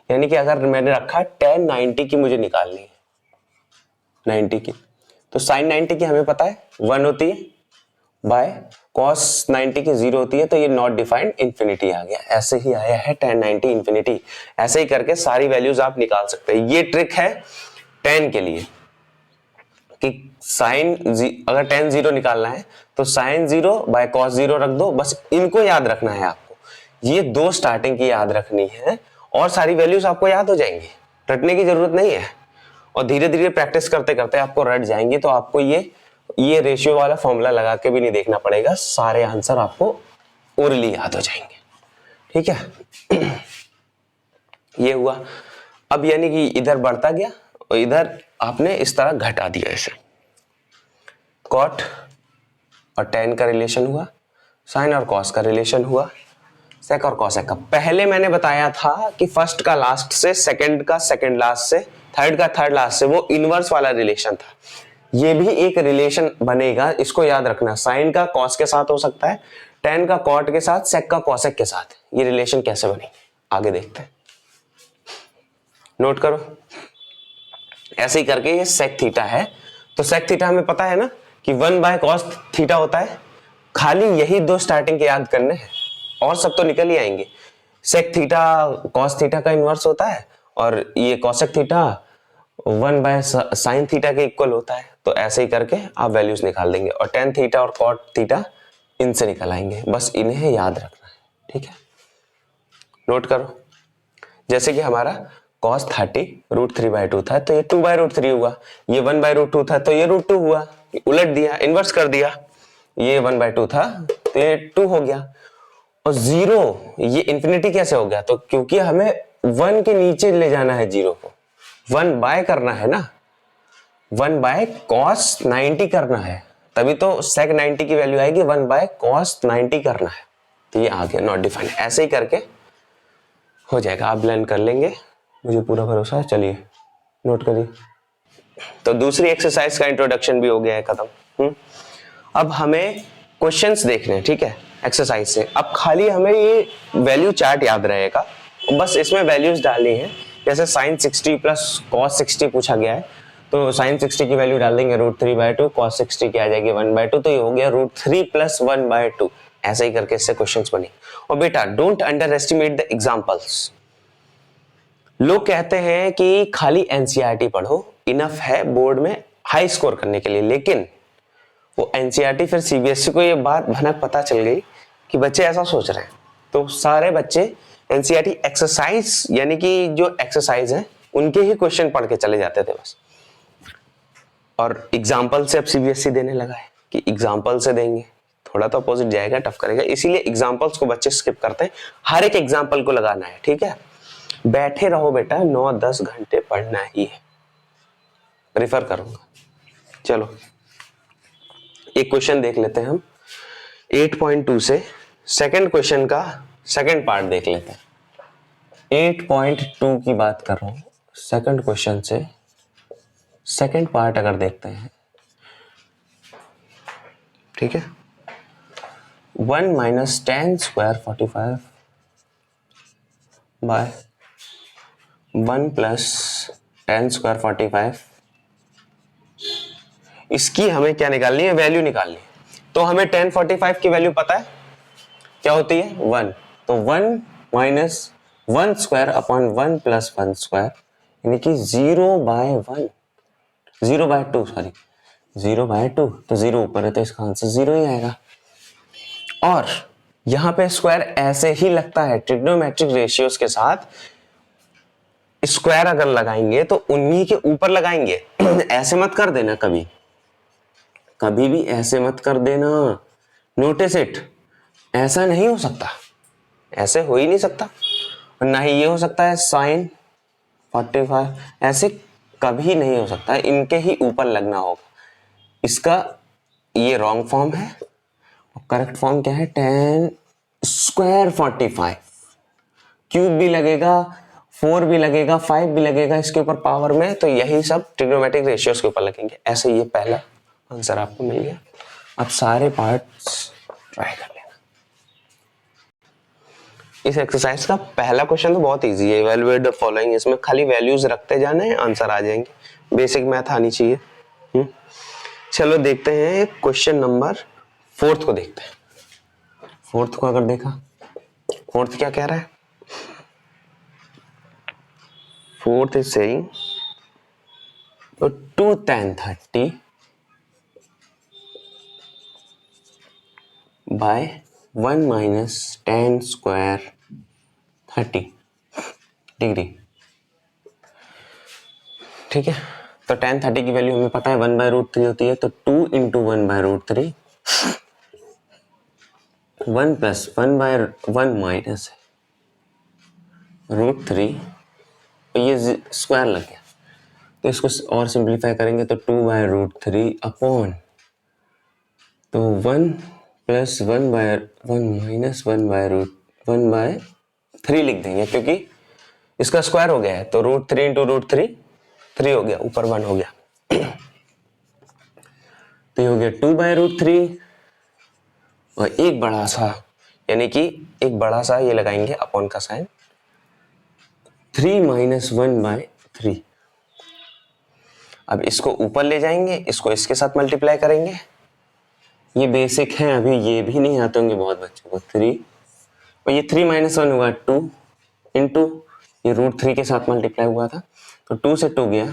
यानी कि अगर मैंने रखा tan 90 की मुझे निकालनी है, 90 की, तो साइन 90 की हमें पता है 1 होती है, बाय कॉस 90 की 0 होती है, तो ये नॉट डिफाइंड इंफिनिटी आ गया। ऐसे ही आया है tan 90 इंफिनिटी। ऐसे ही करके सारी वैल्यूज आप निकाल सकते हैं। ये ट्रिक है tan के लिए कि साइन अगर tan 0 निकालना है तो साइन 0 बाय कॉस 0 रख दो, बस इनको याद रखना है आपको, ये दो स्टार्टिंग की याद रखनी है, और सारी वैल्यूज आपको याद हो जाएंगी, रटने की जरूरत नहीं है। और धीरे धीरे प्रैक्टिस करते करते आपको रट जाएंगे, तो आपको ये रेशियो वाला फॉर्मूला लगा के भी नहीं देखना पड़ेगा, सारे आंसर आपको ओरली याद हो जाएंगे, ठीक है। ये हुआ। अब यानी कि इधर बढ़ता गया और इधर आपने इस तरह घटा दिया, ऐसे कॉट और tan का रिलेशन हुआ, साइन और कॉस का रिलेशन हुआ, सेक और कॉसेक का। पहले मैंने बताया था कि फर्स्ट का लास्ट से, सेकंड का सेकंड लास्ट से, थर्ड का थर्ड लास्ट से, वो इनवर्स वाला रिलेशन था। ये भी एक रिलेशन बनेगा, इसको याद रखना, साइन का कॉस के साथ हो सकता है, tan का कॉट के साथ, सेक का कॉसेक के साथ। ये रिलेशन कैसे बनेंगे आगे देखते हैं, नोट करो। ऐसे ही करके ये सेक थीटा है, तो सेक थीटा हमें पता है ना कि 1/cos थीटा होता है, खाली यही दो स्टार्टिंग के याद करने हैं और सब तो निकल ही आएंगे। सेक थीटा कॉस थीटा का इनवर्स होता है, और ये कॉसेक थीटा 1/sin थीटा के इक्वल होता है। तो ऐसे ही करके आप वैल्यूज निकाल देंगे, और tan थीटा और cot थीटा इनसे निकल आएंगे, बस इन्हें याद रखना है, ठीक है। नोट करो, जैसे कि हमारा cos 30 √3/2 था, तो ये 2/√3 हुआ, ये 1/√2 था तो ये √2 हुआ, उलट दिया, इन्वर्स कर दिया, ये 1/2 था तो ये 2 हो गया। और 0 ये इंफिनिटी कैसे हो गया, तो क्योंकि हमें 1 के नीचे ले जाना है 0 को, 1 बाय करना है ना, 1/cos 90 करना है, तभी तो sec 90 की वैल्यू आएगी, 1/cos 90 करना है, तो ये आ गया नॉट डिफाइंड। ऐसे ही करके हो जाएगा, आप लर्न कर लेंगे, मुझे पूरा भरोसा है। चलिए नोट करिए, तो दूसरी एक्सरसाइज का इंट्रोडक्शन भी हो गया है खत्म। अब हमें क्वेश्चंस देखने हैं, ठीक है, एक्सरसाइज से। अब खाली हमें ये वैल्यू चार्ट याद रहेगा, बस इसमें वैल्यूज डालनी है। जैसे साइन 60 प्लस कॉस 60 पूछा गया है, तो साइन 60 की वैल्यू डाल देंगे √3/2, cos 60 की आ जाएगी 1/2, तो ये हो गया √3 + 1/2। ऐसे ही करके इससे क्वेश्चंस बने। और बेटा don't under estimate the examples. लोग कहते हैं कि खाली एनसीईआरटी पढ़ो, इनफ है बोर्ड में हाई स्कोर करने के लिए, लेकिन वो एनसीईआरटी फिर सीबीएसई को ये बात भनक पता चल गई कि बच्चे ऐसा सोच रहे हैं, तो सारे बच्चे एनसीईआरटी एक्सरसाइज यानी कि जो एक्सरसाइज है उनके ही क्वेश्चन पढ़ के चले जाते थे बस। और एग्जाम्पल से अब सीबीएसई देने लगा है कि एग्जाम्पल से देंगे, थोड़ा तो अपोजिट जाएगा, टफ करेगा, इसीलिए एग्जाम्पल्स को बच्चे स्किप करते हैं। हर एक एग्जाम्पल को लगाना है, ठीक है। बैठे रहो बेटा, 9-10 घंटे पढ़ना ही है, रिफर करूंगा। चलो एक क्वेश्चन देख लेते हैं हम 8.2 से। सेकंड क्वेश्चन का सेकंड पार्ट देख लेते हैं। 8.2 की बात कर रहा हूं, सेकंड क्वेश्चन से सेकंड पार्ट अगर देखते हैं, ठीक है। 1 - tan² 45 बाय 1 + tan² 45, इसकी हमें क्या निकालनी है, वैल्यू निकालनी है। तो हमें tan 45 की वैल्यू पता है क्या होती है, 1। तो 1 - 1² अपॉन 1 + 1² यानी कि 0/1, 0/2 सॉरी, 0/2। तो 0 ऊपर है तो इसका आंसर 0 ही आएगा। और यहां पे स्क्वायर ऐसे ही लगता है, ट्रिग्नोमेट्रिक रेशियोज के साथ स्क्वायर अगर लगाएंगे तो उन्हीं के ऊपर लगाएंगे। ऐसे मत कर देना, कभी कभी भी ऐसे मत कर देना, नोटिस इट। ऐसा नहीं हो सकता, ऐसे हो ही नहीं सकता। और ना ही ये हो सकता है साइन 45, ऐसे कभी नहीं हो सकता, इनके ही ऊपर लगना होगा। इसका ये रॉन्ग फॉर्म है और करेक्ट फॉर्म क्या है, tan² 45। क्यूब भी लगेगा, 4 भी लगेगा, 5 भी लगेगा इसके ऊपर पावर में, तो यही सब ट्रिग्नोमेट्रिक रेशियोज के ऊपर लगेंगे। ऐसे ये पहला आंसर आपको मिल गया। अब सारे पार्ट्स ट्राई कर लेना। इस एक्सरसाइज का पहला क्वेश्चन तो बहुत इजी है, इवैल्यूएट द फॉलोइंग। इसमें खाली वैल्यूज रखते जाने हैं, आंसर आ जाएंगे। बेसिक मैथ आनी चाहिए। चलो देखते हैं क्वेश्चन नंबर 4 को देखते हैं। 4 को अगर देखा, 4 क्या कह रहा है, 4 is saying 2 tan 30 by 1 - tan² 30 degree, ठीक है। तो tan 30 की वैल्यू हमें पता है 1/√3 होती है, तो 2 × 1/√3, 1 + 1/1 - √3, ये स्क्वायर लग गया। तो इसको और सिंप्लीफाई करेंगे तो 2/√3 अपॉन, तो 1 + 1/1 - 1/3 लिख देंगे, क्योंकि इसका स्क्वायर हो गया है। तो √3 × √3 3 हो गया, ऊपर 1 हो गया। तो ये हो गया 2/√3 और एक बड़ा सा, यानी कि एक बड़ा सा ये लगाएंगे अपॉन का साइन, 3 - 1/3। अब इसको ऊपर ले जाएंगे, इसको इसके साथ मल्टीप्लाई करेंगे। ये बेसिक है, अभी ये भी नहीं आते होंगे बहुत बच्चों को। 3 और ये 3 - 1 हुआ 2 इंटू ये √3 के साथ मल्टीप्लाई हुआ था, तो 2 से 2 गया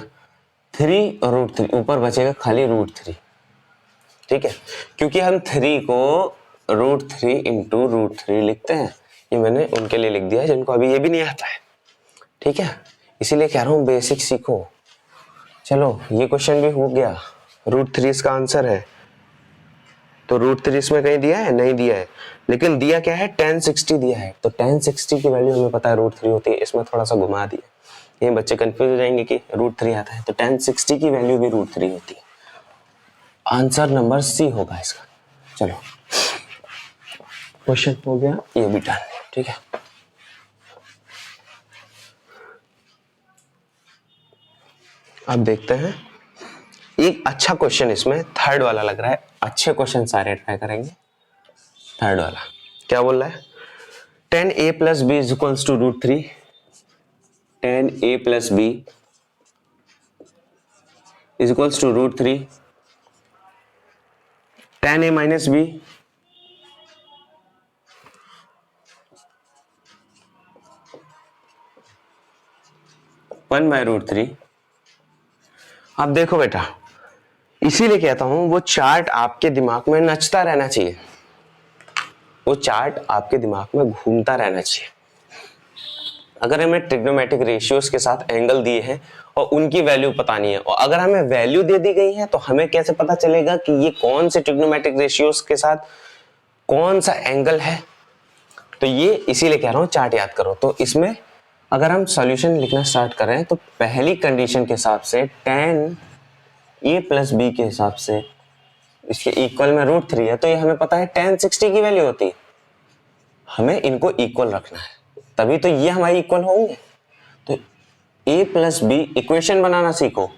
3 और √3, ऊपर बचेगा खाली √3, ठीक है। क्योंकि हम 3 को √3 इंटू √3 लिखते हैं, ये मैंने उनके लिए लिख दिया है जिनको अभी ये भी नहीं आता है, ठीक है। इसीलिए कह रहा हूँ बेसिक सीखो। चलो ये क्वेश्चन भी हो गया, √3 इसका आंसर है। तो √3 इसमें कहीं दिया है, नहीं दिया है, लेकिन दिया क्या है, tan 60 दिया है। तो tan 60 की वैल्यू हमें पता है √3 होती है, इसमें थोड़ा सा घुमा दिया, ये बच्चे कंफ्यूज हो जाएंगे कि √3 आता है, तो tan 60 की वैल्यू भी √3 होती है। आंसर नंबर सी होगा इसका। चलो क्वेश्चन हो गया, ये भी डन, ठीक है। अब देखते हैं एक अच्छा क्वेश्चन इसमें थर्ड वाला लग रहा है, अच्छे क्वेश्चन सारे ट्राई करेंगे। थर्ड वाला क्या बोल रहा है, 10a plus B is equals to √3, 10a plus B is equals to √3, 10a minus B (1/√3). अब देखो बेटा, इसीलिए कहता हूं वो चार्ट आपके दिमाग में नचता रहना चाहिए, वो चार्ट आपके दिमाग में घूमता रहना चाहिए। अगर हमें ट्रिग्नोमेट्रिक रेशियोज के साथ एंगल दिए हैं और उनकी वैल्यू पता नहीं है, और अगर हमें वैल्यू दे दी गई है तो हमें कैसे पता चलेगा कि ये कौन से ट्रिग्नोमेट्रिक रेशियोज के साथ कौन सा एंगल है। तो ये इसीलिए कह रहा हूं चार्ट याद करो। तो इसमें अगर हम सॉल्यूशन लिखना स्टार्ट कर रहे हैं तो पहली कंडीशन के हिसाब से 10a प्लस बी के हिसाब से इसके इक्वल में √3 है, तो ये हमें पता है 1060 की वैल्यू होती है। हमें इनको इक्वल रखना है, तभी तो ये हमारे इक्वल होंगे। तो a प्लस बी इक्वेशन बनाना सीखो,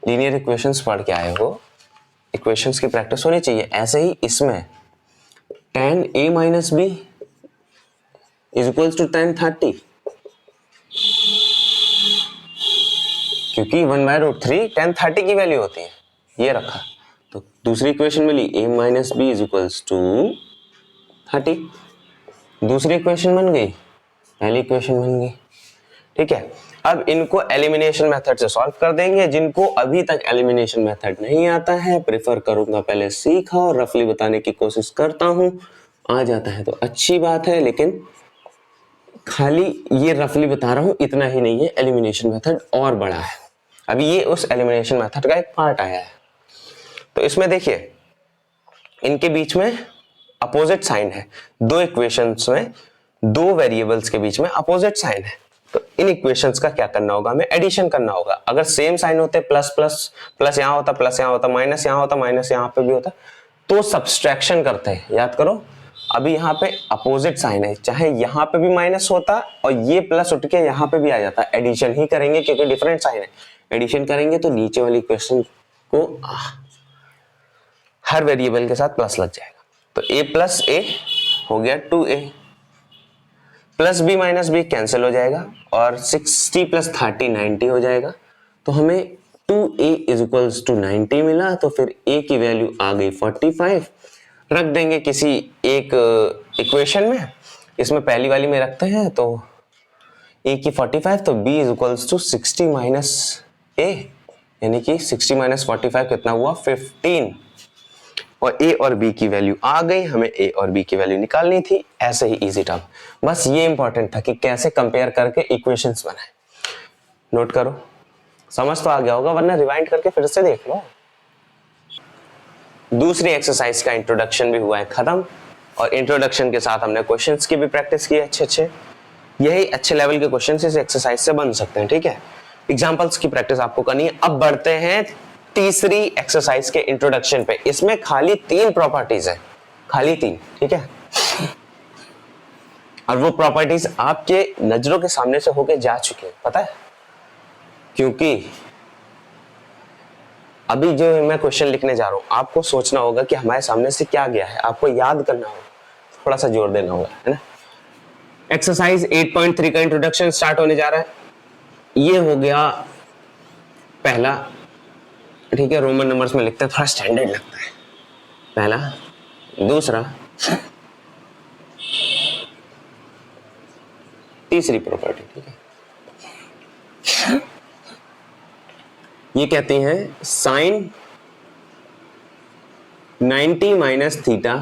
लीनियर इक्वेशंस पढ़ के आए हो, इक्वेशंस की प्रैक्टिस होनी चाहिए। ऐसे ही इसमें 10a minus B is equals to 1030, क्योंकि 1/√3 1030 की वैल्यू होती है, ये रखा। तो दूसरी इक्वेशन मिली a minus B is equals to 30, दूसरी इक्वेशन बन गई, पहली इक्वेशन बन गई। ठीक है, अब इनको एलिमिनेशन मेथड से सॉल्व कर देंगे। जिनको अभी तक एलिमिनेशन मेथड नहीं आता है, प्रेफर करूंगा पहले सीखा और रफली बताने की कोशिश करता हूं। आ जाता है तो अच्छी बात है, लेकिन खाली ये रफली बता रहा हूं इतना ही नहीं है, एलिमिनेशन मेथड और बड़ा है। अभी ये उस एलिमिनेशन मेथड का एक पार्ट आया है। तो इसमें देखिए, इनके बीच में अपोजिट साइन है, दो इक्वेशंस में दो वेरिएबल्स के बीच में अपोजिट साइन है। तो इन इक्वेशंस का क्या करना होगा, हमें एडिशन करना होगा। अगर सेम साइन होते, प्लस प्लस प्लस यहां होता, प्लस यहां होता, माइनस यहां होता, माइनस यहां पे भी होता, तो सब्सट्रैक्शन करते हैं। याद करो, अभी यहाँ पे अपोजिट साइन है, चाहे यहाँ पे भी माइनस होता और ये प्लस उठ के यहाँ पे भी आ जाता, एडिशन ही करेंगे क्योंकि डिफरेंट साइन है। एडिशन करेंगे तो नीचे वाली इक्वेशन को हर वेरिएबल के साथ प्लस लग जाएगा। तो a प्लस ए हो गया 2a, plus b minus b cancel हो जाएगा और 60 प्लस 30 90 हो जाएगा। तो हमें 2a इज इक्वल्स टू 90 मिला। तो फिर a की वैल्यू आ गई 45, रख देंगे किसी एक इक्वेशन में। इसमें पहली वाली में रखते हैं तो a की 45, तो b is equals to 60 minus a, यानी कि 60 माइनस 45 कितना हुआ 15, और a और b की वैल्यू आ गई। हमें a और b की वैल्यू निकालनी थी। ऐसे ही इजी टर्म, बस ये इंपॉर्टेंट था कि कैसे कंपेयर करके इक्वेशंस बनाए। नोट करो, समझ तो आ गया होगा, वरना रिवाइंड करके फिर से देख लो। दूसरी एक्सरसाइज का इंट्रोडक्शन भी हुआ है खत्म, और इंट्रोडक्शन के साथ हमने क्वेश्चंस की भी प्रैक्टिस की अच्छे। यही अच्छे लेवल के क्वेश्चंस इस एक्सरसाइज से बन सकते हैं। ठीक है, एग्जांपल्स की प्रैक्टिस आपको करनी है। अब बढ़ते हैं तीसरी एक्सरसाइज के इंट्रोडक्शन पे। इसमें खाली 3 प्रॉपर्टीज है, खाली 3। ठीक है, और वो प्रॉपर्टीज आपके नजरों के सामने से होके जा चुकी है, पता है, क्योंकि अभी जो मैं क्वेश्चन लिखने जा रहा हूं, आपको सोचना होगा कि हमारे सामने से क्या गया है, आपको याद करना होगा, थोड़ा सा जोर देना होगा, है ना। एक्सरसाइज 8.3 का इंट्रोडक्शन स्टार्ट होने जा रहा है। ये हो गया पहला। ठीक है, रोमन नंबर्स में लिखते हैं, थोड़ा स्टैंडर्ड लगता है। पहला, दूसरा, तीसरी प्रॉपर्टी। ठीक है, ये कहती हैं साइन 90 माइनस थीटा।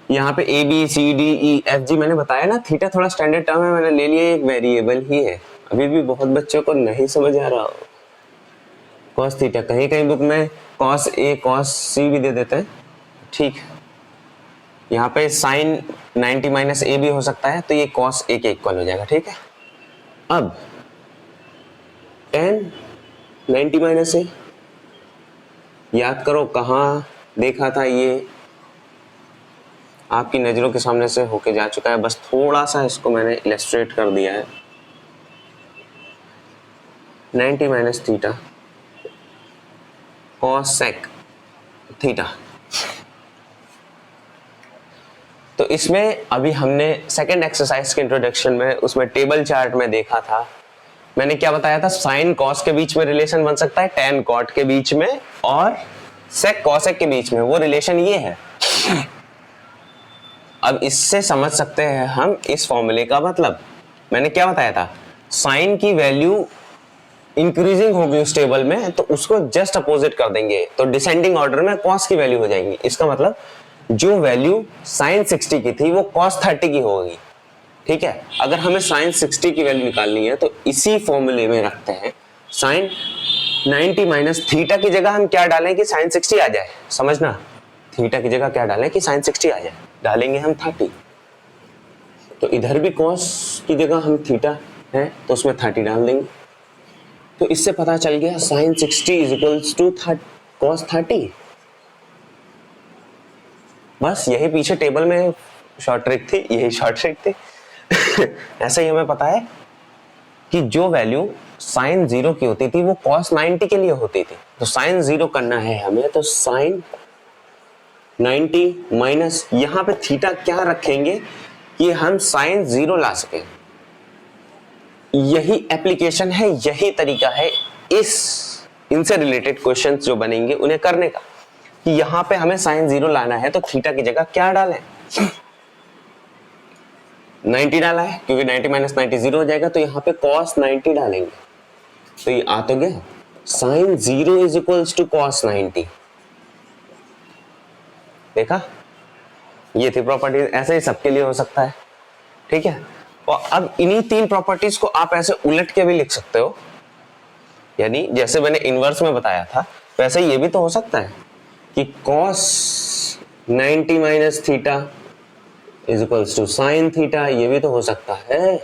यहां पे A B C D E F G मैंने बताया ना, थीटा थोड़ा स्टैंडर्ड टर्म है, मैंने ले लिया, एक वेरिएबल ही है। अभी भी बहुत बच्चों को नहीं समझ आ रहा हो। कॉस थीटा, कहीं कहीं बुक में कॉस ए कॉस सी भी दे देते हैं। ठीक है, यहाँ पे साइन 90 माइनस ए भी हो सकता है, तो ये कॉस ए के इक्वल हो जाएगा। ठीक है, अब tan 90 माइनस ए, याद करो कहाँ देखा था, ये आपकी नजरों के सामने से होके जा चुका है, बस थोड़ा सा इसको मैंने इलस्ट्रेट कर दिया है। 90 माइनस थीटा cosec थीटा। तो इसमें अभी हमने सेकंड एक्सरसाइज के इंट्रोडक्शन में उसमें टेबल चार्ट में देखा था, मैंने क्या बताया था, साइन कॉस के बीच में रिलेशन बन सकता है, टेन कॉट के बीच में और सेक कॉसेक के बीच में, वो रिलेशन ये है। अब इससे समझ सकते हैं हम इस फॉर्मूले का मतलब। मैंने क्या बताया था, साइन की वैल्यू इंक्रीजिंग होगी उस टेबल में तो उसको जस्ट अपोजिट कर देंगे, तो डिसेंडिंग ऑर्डर में कॉस की वैल्यू हो जाएंगी। इसका मतलब जो वैल्यू साइन 60 की थी वो कॉस 30 की होगी। ठीक है, अगर हमें साइन 60 की वैल्यू निकालनी है तो इसी फॉर्मूले में रखते हैं साइन 90 माइनस थीटा की जगह हम क्या डालें कि साइन 60 आ जाए। समझना, थीटा की जगह क्या डालें कि साइन 60 आ जाए, डालेंगे हम 30। तो इधर भी कॉस की जगह हम थीटा है तो उसमें 30 डाल देंगे। तो इससे पता चल गया sine 60 is equals to cos 30। बस यही पीछे टेबल में शॉर्ट ट्रिक थी, यही शॉर्ट ट्रिक थी। ऐसा ही हमें पता है कि जो वैल्यू साइन 0 की होती थी वो कॉस 90 के लिए होती थी। तो साइन 0 करना है हमें, तो साइन 90 माइनस यहां पे थीटा क्या रखेंगे कि हम साइन 0 ला सके। यही एप्लीकेशन है, यही तरीका है इनसे रिलेटेड क्वेश्चंस जो बनेंगे उन्हें करने का, कि यहां पे हमें साइन 0 लाना है तो थीटा की जगह क्या डालें, 90 डाला है क्योंकि 90 माइनस 90 0 हो जाएगा, तो यहाँ पे cos 90 डालेंगे। तो ये आ तो गया sine 0 is equals to cos 90। देखा, ये थी प्रॉपर्टी। ऐसे ही सबके लिए हो सकता है। ठीक है, और अब इन्हीं तीन प्रॉपर्टीज को आप ऐसे उलट के भी लिख सकते हो, यानी जैसे मैंने इनवर्स में बताया था वैसे ये भी तो हो सकता है कि cos 90 minus theta is equals to sine theta, ये भी तो हो सकता है।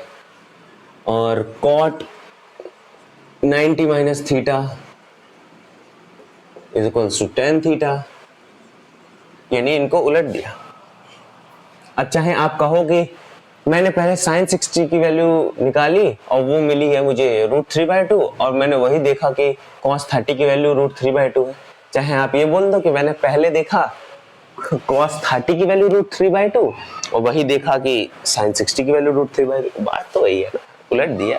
और cot 90 minus theta is equals to tan theta, यानी इनको उलट दिया। अच्छा है, आप कहोगे मैंने पहले साइन 60 की वैल्यू निकाली और वो मिली है मुझे √3/2 और मैंने वही देखा कि cos 30 की वैल्यू √3/2 है। चाहे आप ये बोल दो कि मैंने पहले देखा cos 30 की वैल्यू √3/2 और वही देखा कि sin 60 की वैल्यू √3/2। बात तो वही है ना, उलट दिया।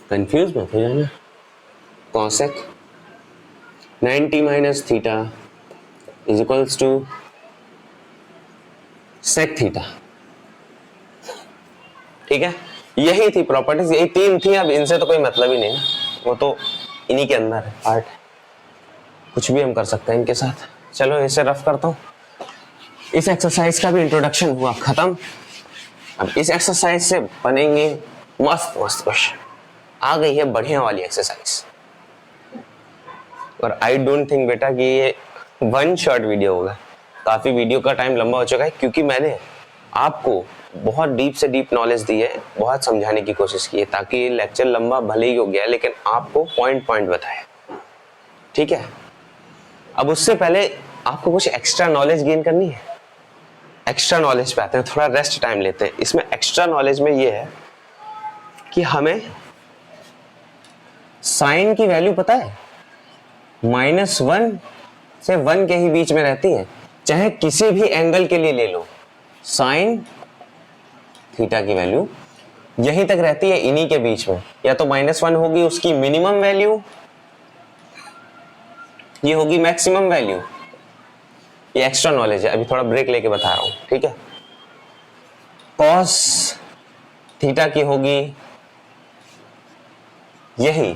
कंफ्यूज मत हो जाना। cosec 90 minus theta is equals to sec theta. ठीक है, यही थी प्रॉपर्टीज, यही तीन थी। अब इनसे तो कोई मतलब ही नहीं ना, वो तो इन्हीं के अंदर है, पार्ट है, कुछ भी हम कर सकते हैं इनके साथ। चलो इसे रफ करता हूँ। इस एक्सरसाइज का भी इंट्रोडक्शन हुआ खत्म। अब इस एक्सरसाइज से बनेंगे मस्त मस्त क्वेश्चन। आ गई है बढ़िया वाली एक्सरसाइज। और आई डोंट थिंक बेटा कि ये वन शॉर्ट वीडियो होगा, काफी वीडियो का टाइम लंबा हो चुका है क्योंकि मैंने आपको बहुत डीप से डीप नॉलेज दी है, बहुत समझाने की कोशिश की है, ताकि लेक्चर लंबा भले ही हो गया लेकिन आपको पॉइंट पॉइंट बताया। ठीक है, अब उससे पहले आपको कुछ एक्स्ट्रा नॉलेज गेन करनी है। एक्स्ट्रा नॉलेज पे आते हैं, थोड़ा रेस्ट टाइम लेते हैं। इसमें एक्स्ट्रा नॉलेज में ये है कि हमें साइन की वैल्यू पता है -1 से 1 के ही बीच में रहती है, चाहे किसी भी एंगल के लिए ले लो। साइन थीटा की वैल्यू यहीं तक रहती है, इन्हीं के बीच में। या तो -1 होगी उसकी मिनिमम वैल्यू, ये होगी मैक्सिमम वैल्यू। ये एक्स्ट्रा नॉलेज है, अभी थोड़ा ब्रेक लेके बता रहा हूं। ठीक है, cos थीटा की होगी यही,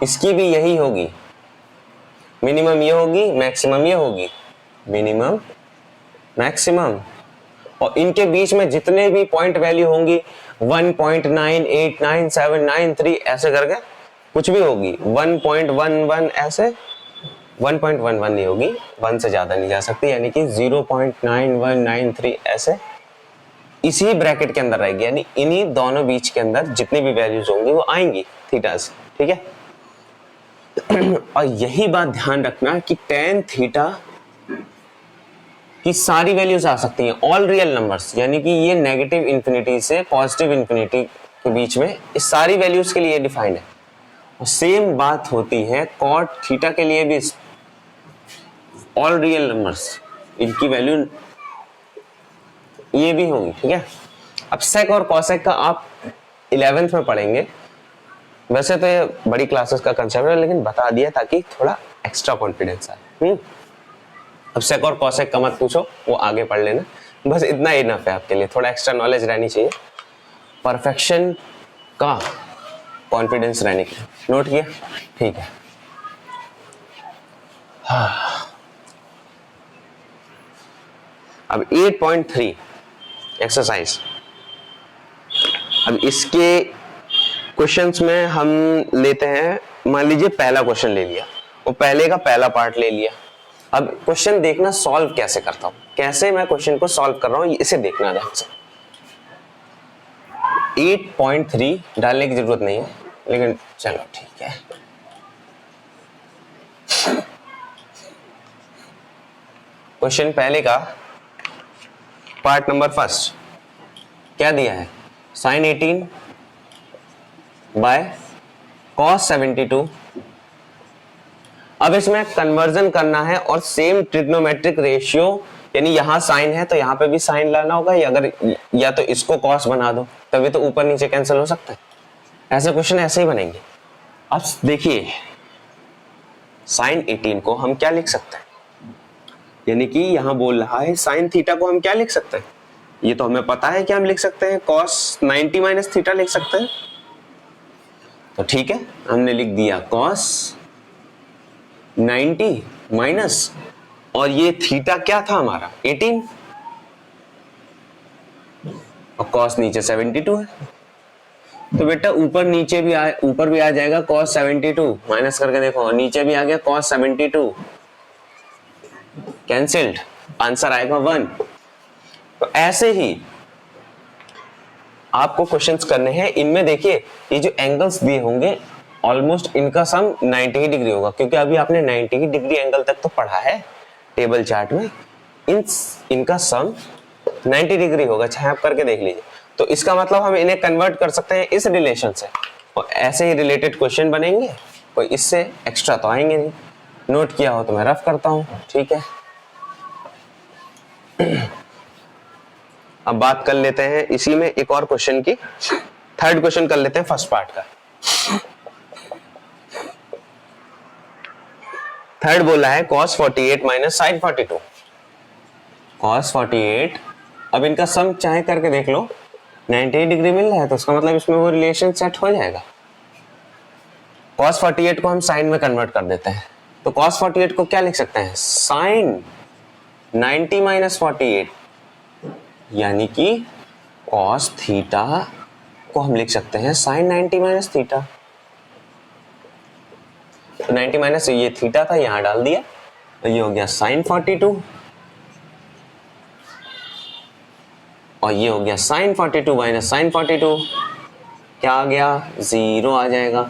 इसकी भी यही होगी। मिनिमम ये होगी, मैक्सिमम ये होगी, मिनिमम मैक्सिमम। और इनके बीच में जितने भी पॉइंट वैल्यू होंगी 1.98973 ऐसे करके कुछ भी होगी, 1.11 ऐसे, 1.11 नहीं होगी, 1 से ज्यादा नहीं जा सकती, यानी कि 0.9193 ऐसे इसी ब्रैकेट के अंदर रहेगी। यानी इन्हीं दोनों बीच के अंदर जितनी भी वैल्यूज होंगी वो आएंगी थीटा से। ठीक है, और यही बात ध्यान रखना कि tan थीटा की सारी वैल्यूज आ सकती हैं, ऑल रियल नंबर्स, यानी कि ये नेगेटिव इंफिनिटी से पॉजिटिव इंफिनिटी के बीच में इस सारी वैल्यूज के लिए डिफाइंड है। सेम बात होती है कॉट थीटा के लिए भी। ऑल रियल नंबर्स, इनकी वैल्यू ये भी होंगी, ठीक है। अब सेक और कॉसेक का आप 11th में पढ़ेंगे। वैसे तो ये बड़ी क्लासेस का कंसेप्ट है, लेकिन बता दिया ताकि थोड़ा एक्स्ट्रा कॉन्फिडेंस आए। अब सेक और कॉसेक का मत पूछो, वो आगे पढ़ लेना। बस इतना इनफ है आपके लिए, थोड़ा एक्स्ट्रा नॉलेज रहनी चाहिए परफेक्शन का, कॉन्फिडेंस रहने के लिए। नोट किया? ठीक है। हाँ। अब 8.3 एक्सरसाइज। अब इसके क्वेश्चंस में हम लेते हैं, मान लीजिए पहला क्वेश्चन ले लिया, वो पहले का पहला पार्ट ले लिया। अब क्वेश्चन देखना सॉल्व कैसे करता हूं, कैसे मैं क्वेश्चन को सॉल्व कर रहा हूं, इसे देखना ध्यान से। 8.3 डालने की जरूरत नहीं है, लेकिन चलो ठीक है। क्वेश्चन पहले का पार्ट नंबर फर्स्ट क्या दिया है? Sine 18 by cos 72। अब इसमें कन्वर्जन करना है और सेम ट्रिग्नोमेट्रिक रेशियो, यानी यहां साइन है तो यहां पे भी साइन लाना होगा, या अगर या तो इसको कॉस बना दो, तभी तो ऊपर नीचे कैंसिल हो सकता है। ऐसे क्वेश्चन ऐसे ही बनेंगे। अब देखिए साइन 18 को हम क्या लिख सकते हैं, यानी कि यहां बोल रहा है साइन थीटा को हम क्या लिख सकते हैं, ये तो हमें पता है कि हम लिख सकते हैं कॉस 90 माइनस थीटा लिख सकते हैं। तो ठीक है, हमने लिख दिया कॉस 90 माइनस, और ये थीटा क्या था हमारा 18, और कॉस नीचे 72 है। तो बेटा ऊपर नीचे भी ऊपर भी आ जाएगा कॉस 72, माइनस करके देखो नीचे भी आ गया कॉस 72, कैंसिल्ड, आंसर आएगा 1। तो ऐसे ही आपको क्वेश्चंस करने हैं। इनमें देखिए ये जो एंगल्स दिए होंगे ऑलमोस्ट इनका सम 90 डिग्री होगा, क्योंकि अभी आपने 90 डिग्री एंगल तक तो पढ़ा है टेबल चार्ट में। इनका सम 90 डिग्री होगा, चाहे आप करके देख लीजिए। तो इसका मतलब हम इन्हें कन्वर्ट कर सकते हैं इस रिलेशन से, और ऐसे ही रिलेटेड क्वेश्चन बनेंगे, कोई इससे एक्स्ट्रा तो आएंगे नहीं। नोट किया हो तो मैं रफ करता हूं, ठीक है। अब बात कर लेते हैं इसी में एक और क्वेश्चन की, थर्ड क्वेश्चन कर लेते हैं फर्स्ट पार्ट का। थर्ड बोला है cos 48 माइनस साइन 42। cos 48, अब इनका सम चाहे करके देख लो, 90 डिग्री मिल रहा है तो उसका मतलब इसमें वो रिलेशन सेट हो जाएगा। cos 48 को हम साइन में कन्वर्ट कर देते हैं, तो cos 48 को क्या लिख सकते हैं, साइन 90 माइनस 48, यानी कि cos थीटा को हम लिख सकते हैं साइन 90 माइनस थीटा। तो 90 माइनस ये थीटा था, यहां डाल दिया, तो ये हो गया साइन 42, और ये हो गया साइन 42 माइनस साइन 42, क्या आ गया, 0 आ जाएगा,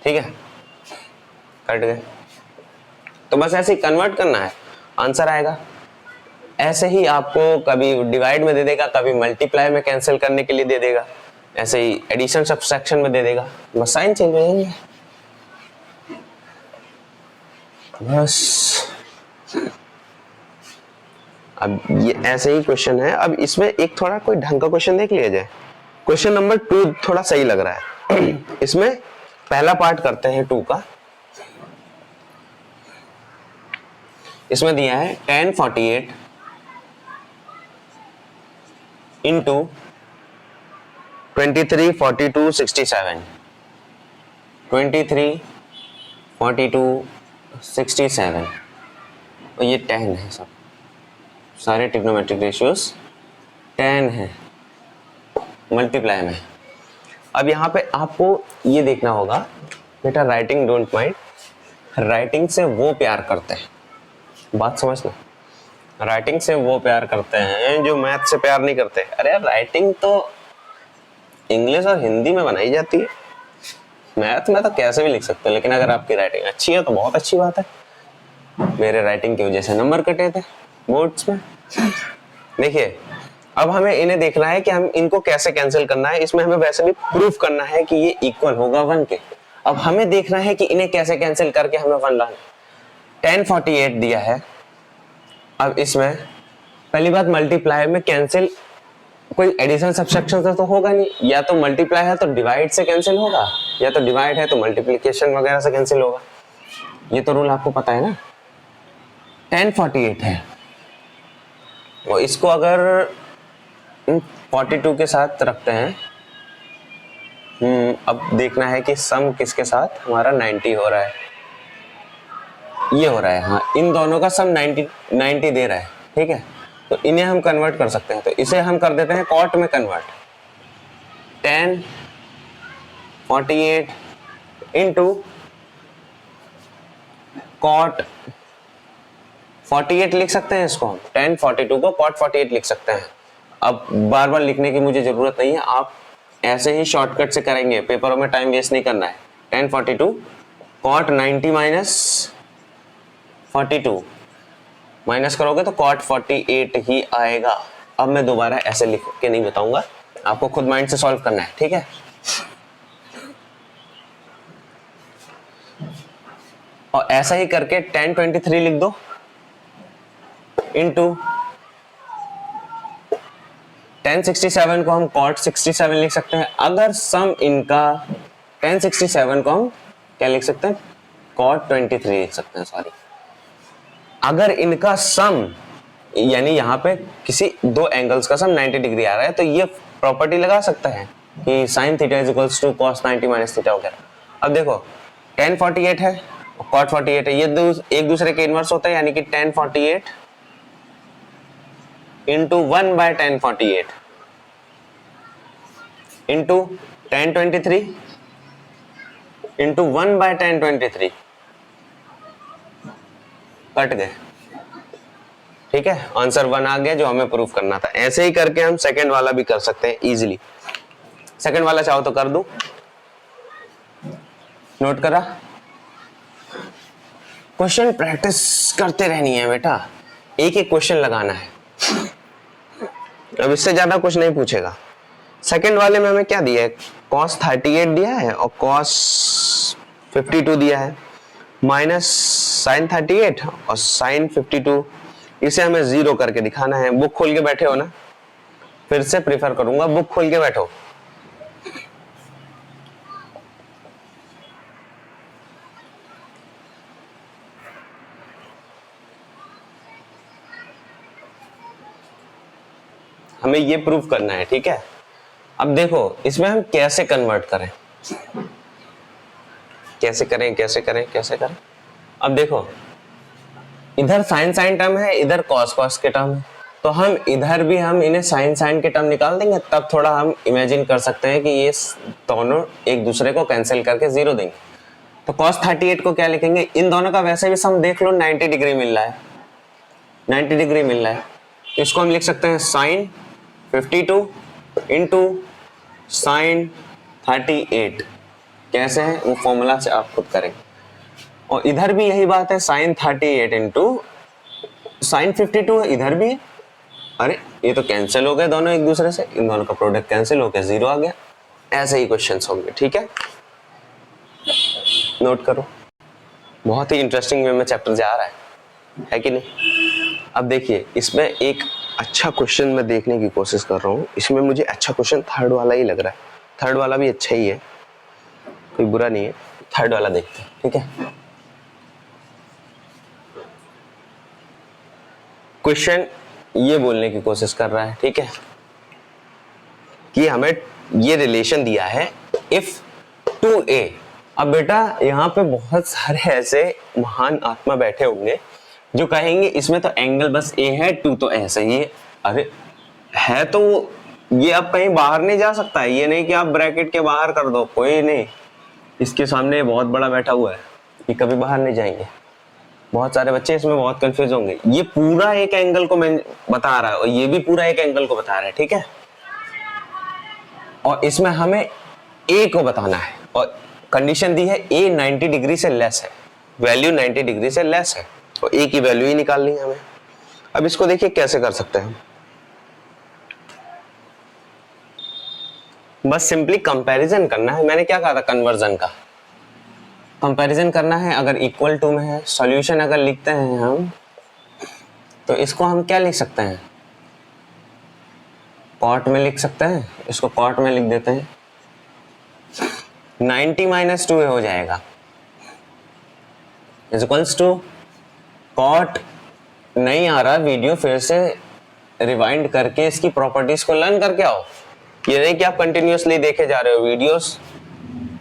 ठीक है, कट गए। तो बस ऐसे ही कन्वर्ट करना है, आंसर आएगा। ऐसे ही आपको कभी डिवाइड में दे देगा, कभी मल्टीप्लाई में कैंसिल करने के लिए दे देगा, ऐसे ही एडिशन सब्सट्रैक्शन में दे देगा, बस साइन चेंज हो जाएंगे बस। अब ये ऐसे ही क्वेश्चन है। अब इसमें एक थोड़ा कोई ढंग का क्वेश्चन देख लिया जाए। क्वेश्चन नंबर 2 थोड़ा सही लग रहा है। इसमें पहला पार्ट करते हैं 2 का। इसमें दिया है tan 48 इंटू 23 42 67, 23 42 67, और ये tan है, सब सारे ट्रिग्नोमेट्रिक रेशियोज tan है मल्टीप्लाई में। अब यहाँ पे आपको ये देखना होगा बेटा, राइटिंग डोंट माइंड, राइटिंग से वो प्यार करते हैं, बात समझना, राइटिंग से वो प्यार करते हैं जो मैथ से प्यार नहीं करते। अरे यार राइटिंग तो इंग्लिश और हिंदी में बनाई जाती है, मैथ में तो कैसे भी लिख सकते हो, लेकिन अगर आपकी राइटिंग अच्छी है तो बहुत अच्छी बात है। मेरे राइटिंग की वजह से नंबर कटे थे बोर्ड्स में। देखिए अब हमें इन्हें देखना है कि हम इनको कैसे कैंसिल करना है। इसमें हमें वैसे भी प्रूफ करना है कि ये इक्वल होगा 1 के। अब हमें देखना है कि इन्हें कैसे कैंसिल करके हमें 1 लाना। 1048 दिया है। अब इसमें पहली बात मल्टीप्लाई में कैंसिल कोई एडिशन सब्सट्रैक्शन तो होगा नहीं, या तो मल्टीप्लाई है तो डिवाइड से कैंसिल होगा, या तो डिवाइड है तो मल्टीप्लिकेशन वगैरह से कैंसिल होगा। ये तो रूल आपको पता है ना। 1048 है और इसको अगर 42 के साथ रखते हैं, अब देखना है कि सम किसके साथ हमारा 90 हो रहा है। ये हो रहा है, हाँ, इन दोनों का सम 90 दे रहा है, ठीक है। तो इन्हें हम कन्वर्ट कर सकते हैं, तो इसे हम कर देते हैं कॉट में कन्वर्ट। 1048 इंटू कॉट 48 लिख सकते हैं इसको हम। 1042 को कॉट 48 लिख सकते हैं। अब बार बार लिखने की मुझे जरूरत नहीं है, आप ऐसे ही शॉर्टकट से करेंगे, पेपरों में टाइम वेस्ट नहीं करना है। 1042 कॉट 90 माइनस 42 माइनस करोगे तो कॉट 48 ही आएगा। अब मैं दोबारा ऐसे लिख के नहीं बताऊंगा, आपको खुद माइंड से सॉल्व करना है, ठीक है। और ऐसा ही करके 1023 लिख दो इंटू 1067 को हम कॉट 67 लिख सकते हैं। अगर सम इनका 1067 को हम क्या लिख सकते हैं, कॉट 23 लिख सकते हैं, सॉरी। अगर इनका सम यानी यहाँ पे किसी दो एंगल्स का सम 90 डिग्री आ रहा है, तो ये प्रॉपर्टी लगा सकता है कि sine theta is equals to cos 90 minus theta वगैरह। अब देखो 1048 है और कॉट 48 है, ये एक दूसरे के इनवर्स होता है, यानी कि 1048 इंटू 1/1048 इंटू 1023 इंटू 1/1023 कट गए, ठीक है। आंसर 1 आ गया जो हमें प्रूफ करना था। ऐसे ही करके हम सेकंड वाला भी कर सकते हैं इजीली। सेकंड वाला चाहो तो कर दूं, नोट करा। क्वेश्चन प्रैक्टिस करते रहनी है बेटा, एक एक क्वेश्चन लगाना है, अब इससे ज्यादा कुछ नहीं पूछेगा। सेकंड वाले में हमें क्या दिया है, cos 38 दिया है और cos 52 दिया है, माइनस sin 38 और sin 52। इसे हमें जीरो करके दिखाना है। बुक खोल के बैठे हो ना, फिर से प्रीफर करूंगा बुक खोल के बैठो। हमें ये प्रूफ करना है, ठीक है। अब देखो इसमें हम कैसे कन्वर्ट करें, कैसे करें कैसे करें कैसे करें। अब देखो इधर साइन साइन टर्म है, इधर कॉस कॉस के टर्म है, तो हम इधर भी हम इन्हें साइन साइन के टर्म निकाल देंगे, तब थोड़ा हम इमेजिन कर सकते हैं कि ये दोनों एक दूसरे को कैंसिल करके जीरो देंगे। तो cos 38 को क्या लिखेंगे, इन दोनों का वैसे भी सम देख लो 90 डिग्री मिल रहा है, 90 डिग्री मिल रहा है, तो इसको हम लिख सकते हैं साइन 52 इंटू साइन 38। कैसे है वो फॉर्मूला से आप खुद करेंगे। और इधर भी यही बात है, साइन 38 इंटू साइन 52 है, इधर भी है। अरे ये तो कैंसिल हो गए दोनों एक दूसरे से, इन दोनों का प्रोडक्ट कैंसिल हो गया, जीरो आ गया। ऐसे ही क्वेश्चंस होंगे, ठीक है, नोट करो। बहुत ही इंटरेस्टिंग वे में चैप्टर जा रहा है कि नहीं। अब देखिए इसमें एक अच्छा क्वेश्चन मैं देखने की कोशिश कर रहा हूँ। इसमें मुझे अच्छा क्वेश्चन थर्ड वाला ही लग रहा है, थर्ड वाला भी अच्छा ही है, कोई बुरा नहीं है। थर्ड वाला देखते हैं, ठीक है। क्वेश्चन ये बोलने की कोशिश कर रहा है, ठीक है, कि हमें ये रिलेशन दिया है इफ 2a। अब बेटा यहाँ पे बहुत सारे ऐसे महान आत्मा बैठे होंगे जो कहेंगे इसमें तो एंगल बस a है, 2 तो ऐसे ही है। अरे है तो ये अब कहीं बाहर नहीं जा सकता है, ये नहीं कि आप ब्रैकेट के बाहर कर दो, कोई नहीं, इसके सामने बहुत बड़ा बैठा हुआ है, ये कभी बाहर नहीं जाएंगे। बहुत सारे बच्चे इसमें बहुत कंफ्यूज होंगे। ये पूरा एक एंगल को मैं बता रहा है और ये भी पूरा एक एंगल को बता रहा है, ठीक है। और इसमें हमें a को बताना है और कंडीशन दी है a 90 डिग्री से लेस है, वैल्यू 90 डिग्री से लेस है, और a की वैल्यू ही निकालनी है हमें। अब इसको देखिए कैसे कर सकते हैं हम। बस सिंपली कंपैरिजन करना है। मैंने क्या कहा था, कन्वर्जन का कंपैरिजन करना है। अगर इक्वल टू में है, सॉल्यूशन अगर लिखते हैं हम, तो इसको हम क्या लिख सकते हैं, कॉट में लिख सकते हैं। इसको कॉट में लिख देते हैं, 90 माइनस 2 हो जाएगा इज इक्वल्स टू कॉट। नहीं आ रहा वीडियो, फिर से रिवाइंड करके इसकी प्रॉपर्टीज को लर्न करके आओ। ये नहीं कि आप कंटिन्यूअसली देखे जा रहे हो वीडियोस,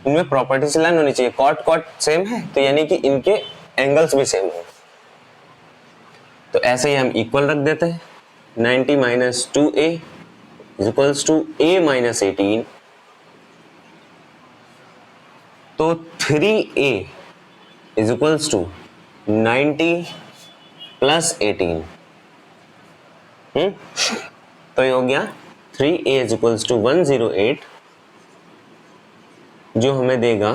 इनमें प्रॉपर्टीज लर्न होनी चाहिए। कॉट कॉट सेम है तो यानी कि इनके एंगल्स भी सेम हो। तो ऐसे ही हम इक्वल रख देते हैं, 90 minus 2a is equals to a minus 18। तो 3a is equals to 90 plus 18। तो ये हो गया 3a इज इक्वल्स टू 108, जो हमें देगा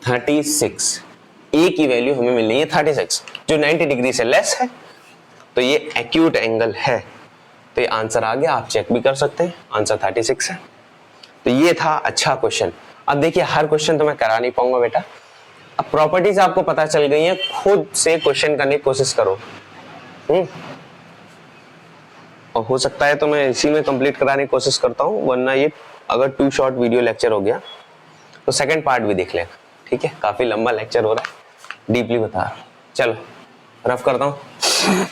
36। a की वैल्यू हमें मिल रही है 36, जो 90 डिग्री से लेस है। तो ये एक्यूट एंगल है। तो ये आंसर आ गया, आप चेक भी कर सकते हैं, आंसर 36 है। तो ये था अच्छा क्वेश्चन। अब देखिए, हर क्वेश्चन तो मैं करा नहीं पाऊंगा बेटा। अब प्रॉपर्टीज आपको पता चल गई है, खुद से क्वेश्चन करने की कोशिश करो। और हो सकता है तो मैं इसी में कंप्लीट कराने की कोशिश करता हूँ, वरना ये अगर 2 शॉर्ट वीडियो लेक्चर हो गया तो सेकंड पार्ट भी देख लेगा। ठीक है, काफी लंबा लेक्चर हो रहा है, डीपली बता रहा हूँ। चलो रफ करता हूँ।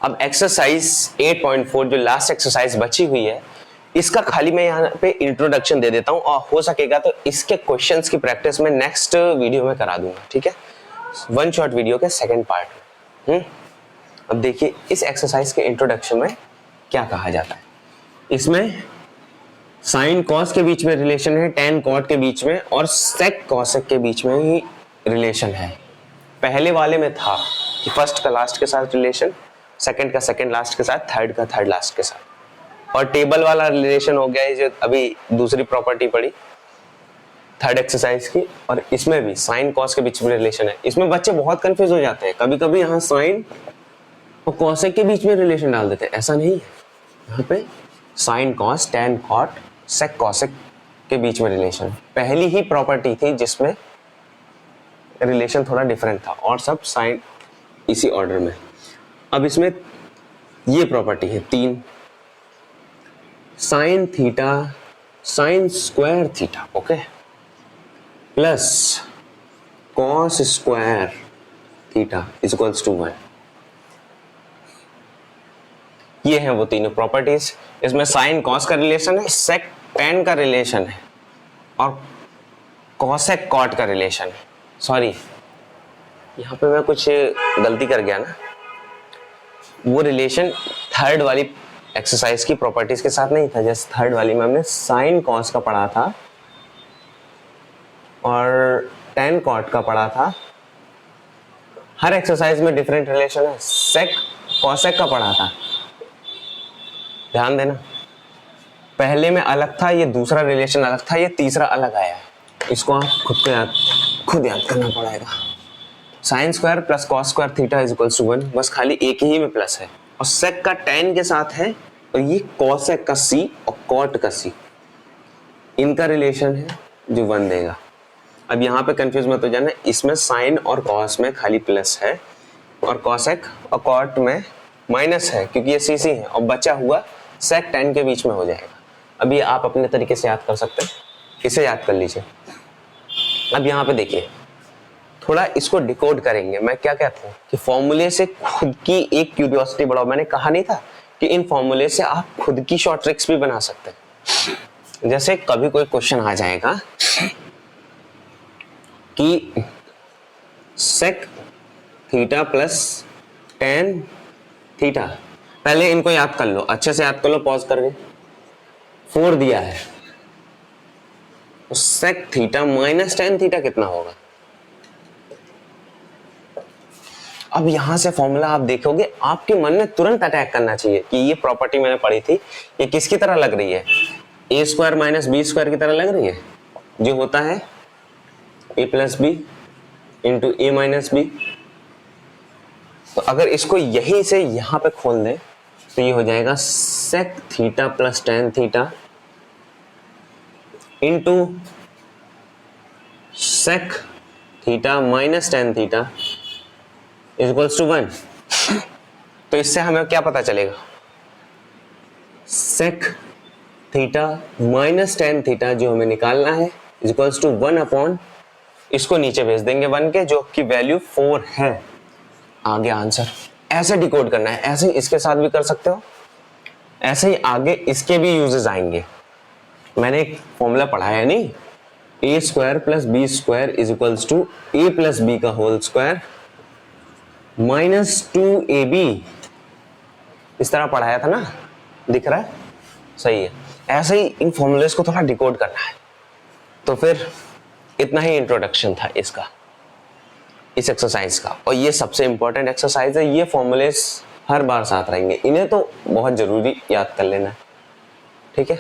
अब एक्सरसाइज 8.4 जो लास्ट एक्सरसाइज बची हुई है, इसका खाली मैं यहाँ पे इंट्रोडक्शन दे देता हूँ, और हो सकेगा तो इसके क्वेश्चंस की प्रैक्टिस में नेक्स्ट वीडियो में करा दूंगा। ठीक है, 1 शॉर्ट वीडियो के सेकंड पार्ट में। अब देखिए, इस एक्सरसाइज के इंट्रोडक्शन में क्या कहा जाता है। इसमें साइन कॉस के बीच में रिलेशन है, टेन कॉट के बीच में, और सेक कॉसेक के बीच में ही रिलेशन है। पहले वाले में था कि फर्स्ट का लास्ट के साथ रिलेशन, सेकंड का सेकंड लास्ट के साथ, थर्ड का थर्ड लास्ट के साथ। और टेबल वाला रिलेशन हो गया है जो अभी दूसरी प्रॉपर्टी पड़ी थर्ड एक्सरसाइज की। और इसमें भी साइन कॉस के बीच में रिलेशन है। इसमें बच्चे बहुत कंफ्यूज हो जाते हैं, कभी कभी यहाँ साइन और कॉसेक के बीच में रिलेशन डाल देते हैं। ऐसा नहीं है, यहाँ पे sine cos, tan cot, sec cosec के बीच में रिलेशन। पहली ही प्रॉपर्टी थी जिसमें रिलेशन थोड़ा डिफरेंट था, और सब साइन इसी ऑर्डर में। अब इसमें ये प्रॉपर्टी है 3, sine theta sine square theta, okay, plus cos square theta is equals to 1। ये है वो तीनों प्रॉपर्टीज। इसमें साइन कॉस का रिलेशन है, सेक टेन का रिलेशन है, और कॉसेक कॉट का रिलेशन है। सॉरी, यहाँ पे मैं कुछ गलती कर गया ना, वो रिलेशन थर्ड वाली एक्सरसाइज की प्रॉपर्टीज के साथ नहीं था। जैसे थर्ड वाली में हमने साइन कॉस का पढ़ा था और टेन कॉट का पढ़ा था। हर एक्सरसाइज में डिफरेंट रिलेशन है। सेक कॉसेक का पढ़ा था, ध्यान देना। पहले में अलग था, ये दूसरा रिलेशन अलग था, ये तीसरा अलग आया है। इसको आप खुद याद करना पड़ेगा। Sine square plus cos square theta is equals to 1, बस खाली एक ही में प्लस है। और सेक का टेन के साथ है, और ये कॉसेक का सी और कॉट का सी, इनका रिलेशन है जो 1 देगा। अब यहाँ पे कंफ्यूज मत हो जाना, इसमें साइन और कॉस में खाली प्लस है, और कॉसेक और कॉट में माइनस है, क्योंकि ये सी है, और बचा हुआ सेक टेन के बीच में हो जाएगा। अभी आप अपने तरीके से याद कर सकते हैं, इसे याद कर लीजिए। अब यहाँ पे देखिए, थोड़ा इसको डिकोड करेंगे। मैं क्या कहता हूँ कि फॉर्मूले से खुद की एक क्यूरियोसिटी बढ़ाओ। मैंने कहा नहीं था कि इन फॉर्मूले से आप खुद की शॉर्ट ट्रिक्स भी बना सकते हैं। जैसे कभी कोई क्वेश्चन आ जाएगा कि sec theta plus tan theta, पहले इनको याद कर लो, अच्छे से याद कर लो, पॉज करके। 4 दिया है, तो sec theta minus tan theta कितना होगा। अब यहां से फॉर्मूला आप देखोगे, आपके मन में तुरंत अटैक करना चाहिए कि ये प्रॉपर्टी मैंने पढ़ी थी, ये किसकी तरह लग रही है, ए स्क्वायर माइनस बी स्क्वायर की तरह लग रही है, जो होता है ए प्लस बी इंटू ए माइनस बी तो अगर इसको यहीं से यहां पे खोल दें तो ये हो जाएगा sec theta plus tan theta into sec theta minus tan theta is equals to 1। तो इससे हमें क्या पता चलेगा, sec theta minus tan theta जो हमें निकालना है इज इक्वल्स टू 1 अपॉन, इसको नीचे भेज देंगे 1 के, जो की वैल्यू 4 है। आगे आंसर ऐसे डिकोड करना है, ऐसे ही इसके साथ भी कर सकते हो, ऐसे ही आगे इसके भी यूजेस आएंगे। मैंने एक फॉर्मूला पढ़ा है नहीं, A square plus B square is equals to A plus B का होल स्क्वायर माइनस 2ab, इस तरह पढ़ाया था ना, दिख रहा है? सही है। ऐसे ही इन फॉर्मूलेस को थोड़ा डिकोड करना है। तो फिर इतना ही इंट्रोडक्शन था इसका, इस एक्सरसाइज का, और ये सबसे इंपॉर्टेंट एक्सरसाइज है। ये फॉर्मूलेस हर बार साथ रहेंगे, इन्हें तो बहुत जरूरी याद कर लेना है, ठीक है।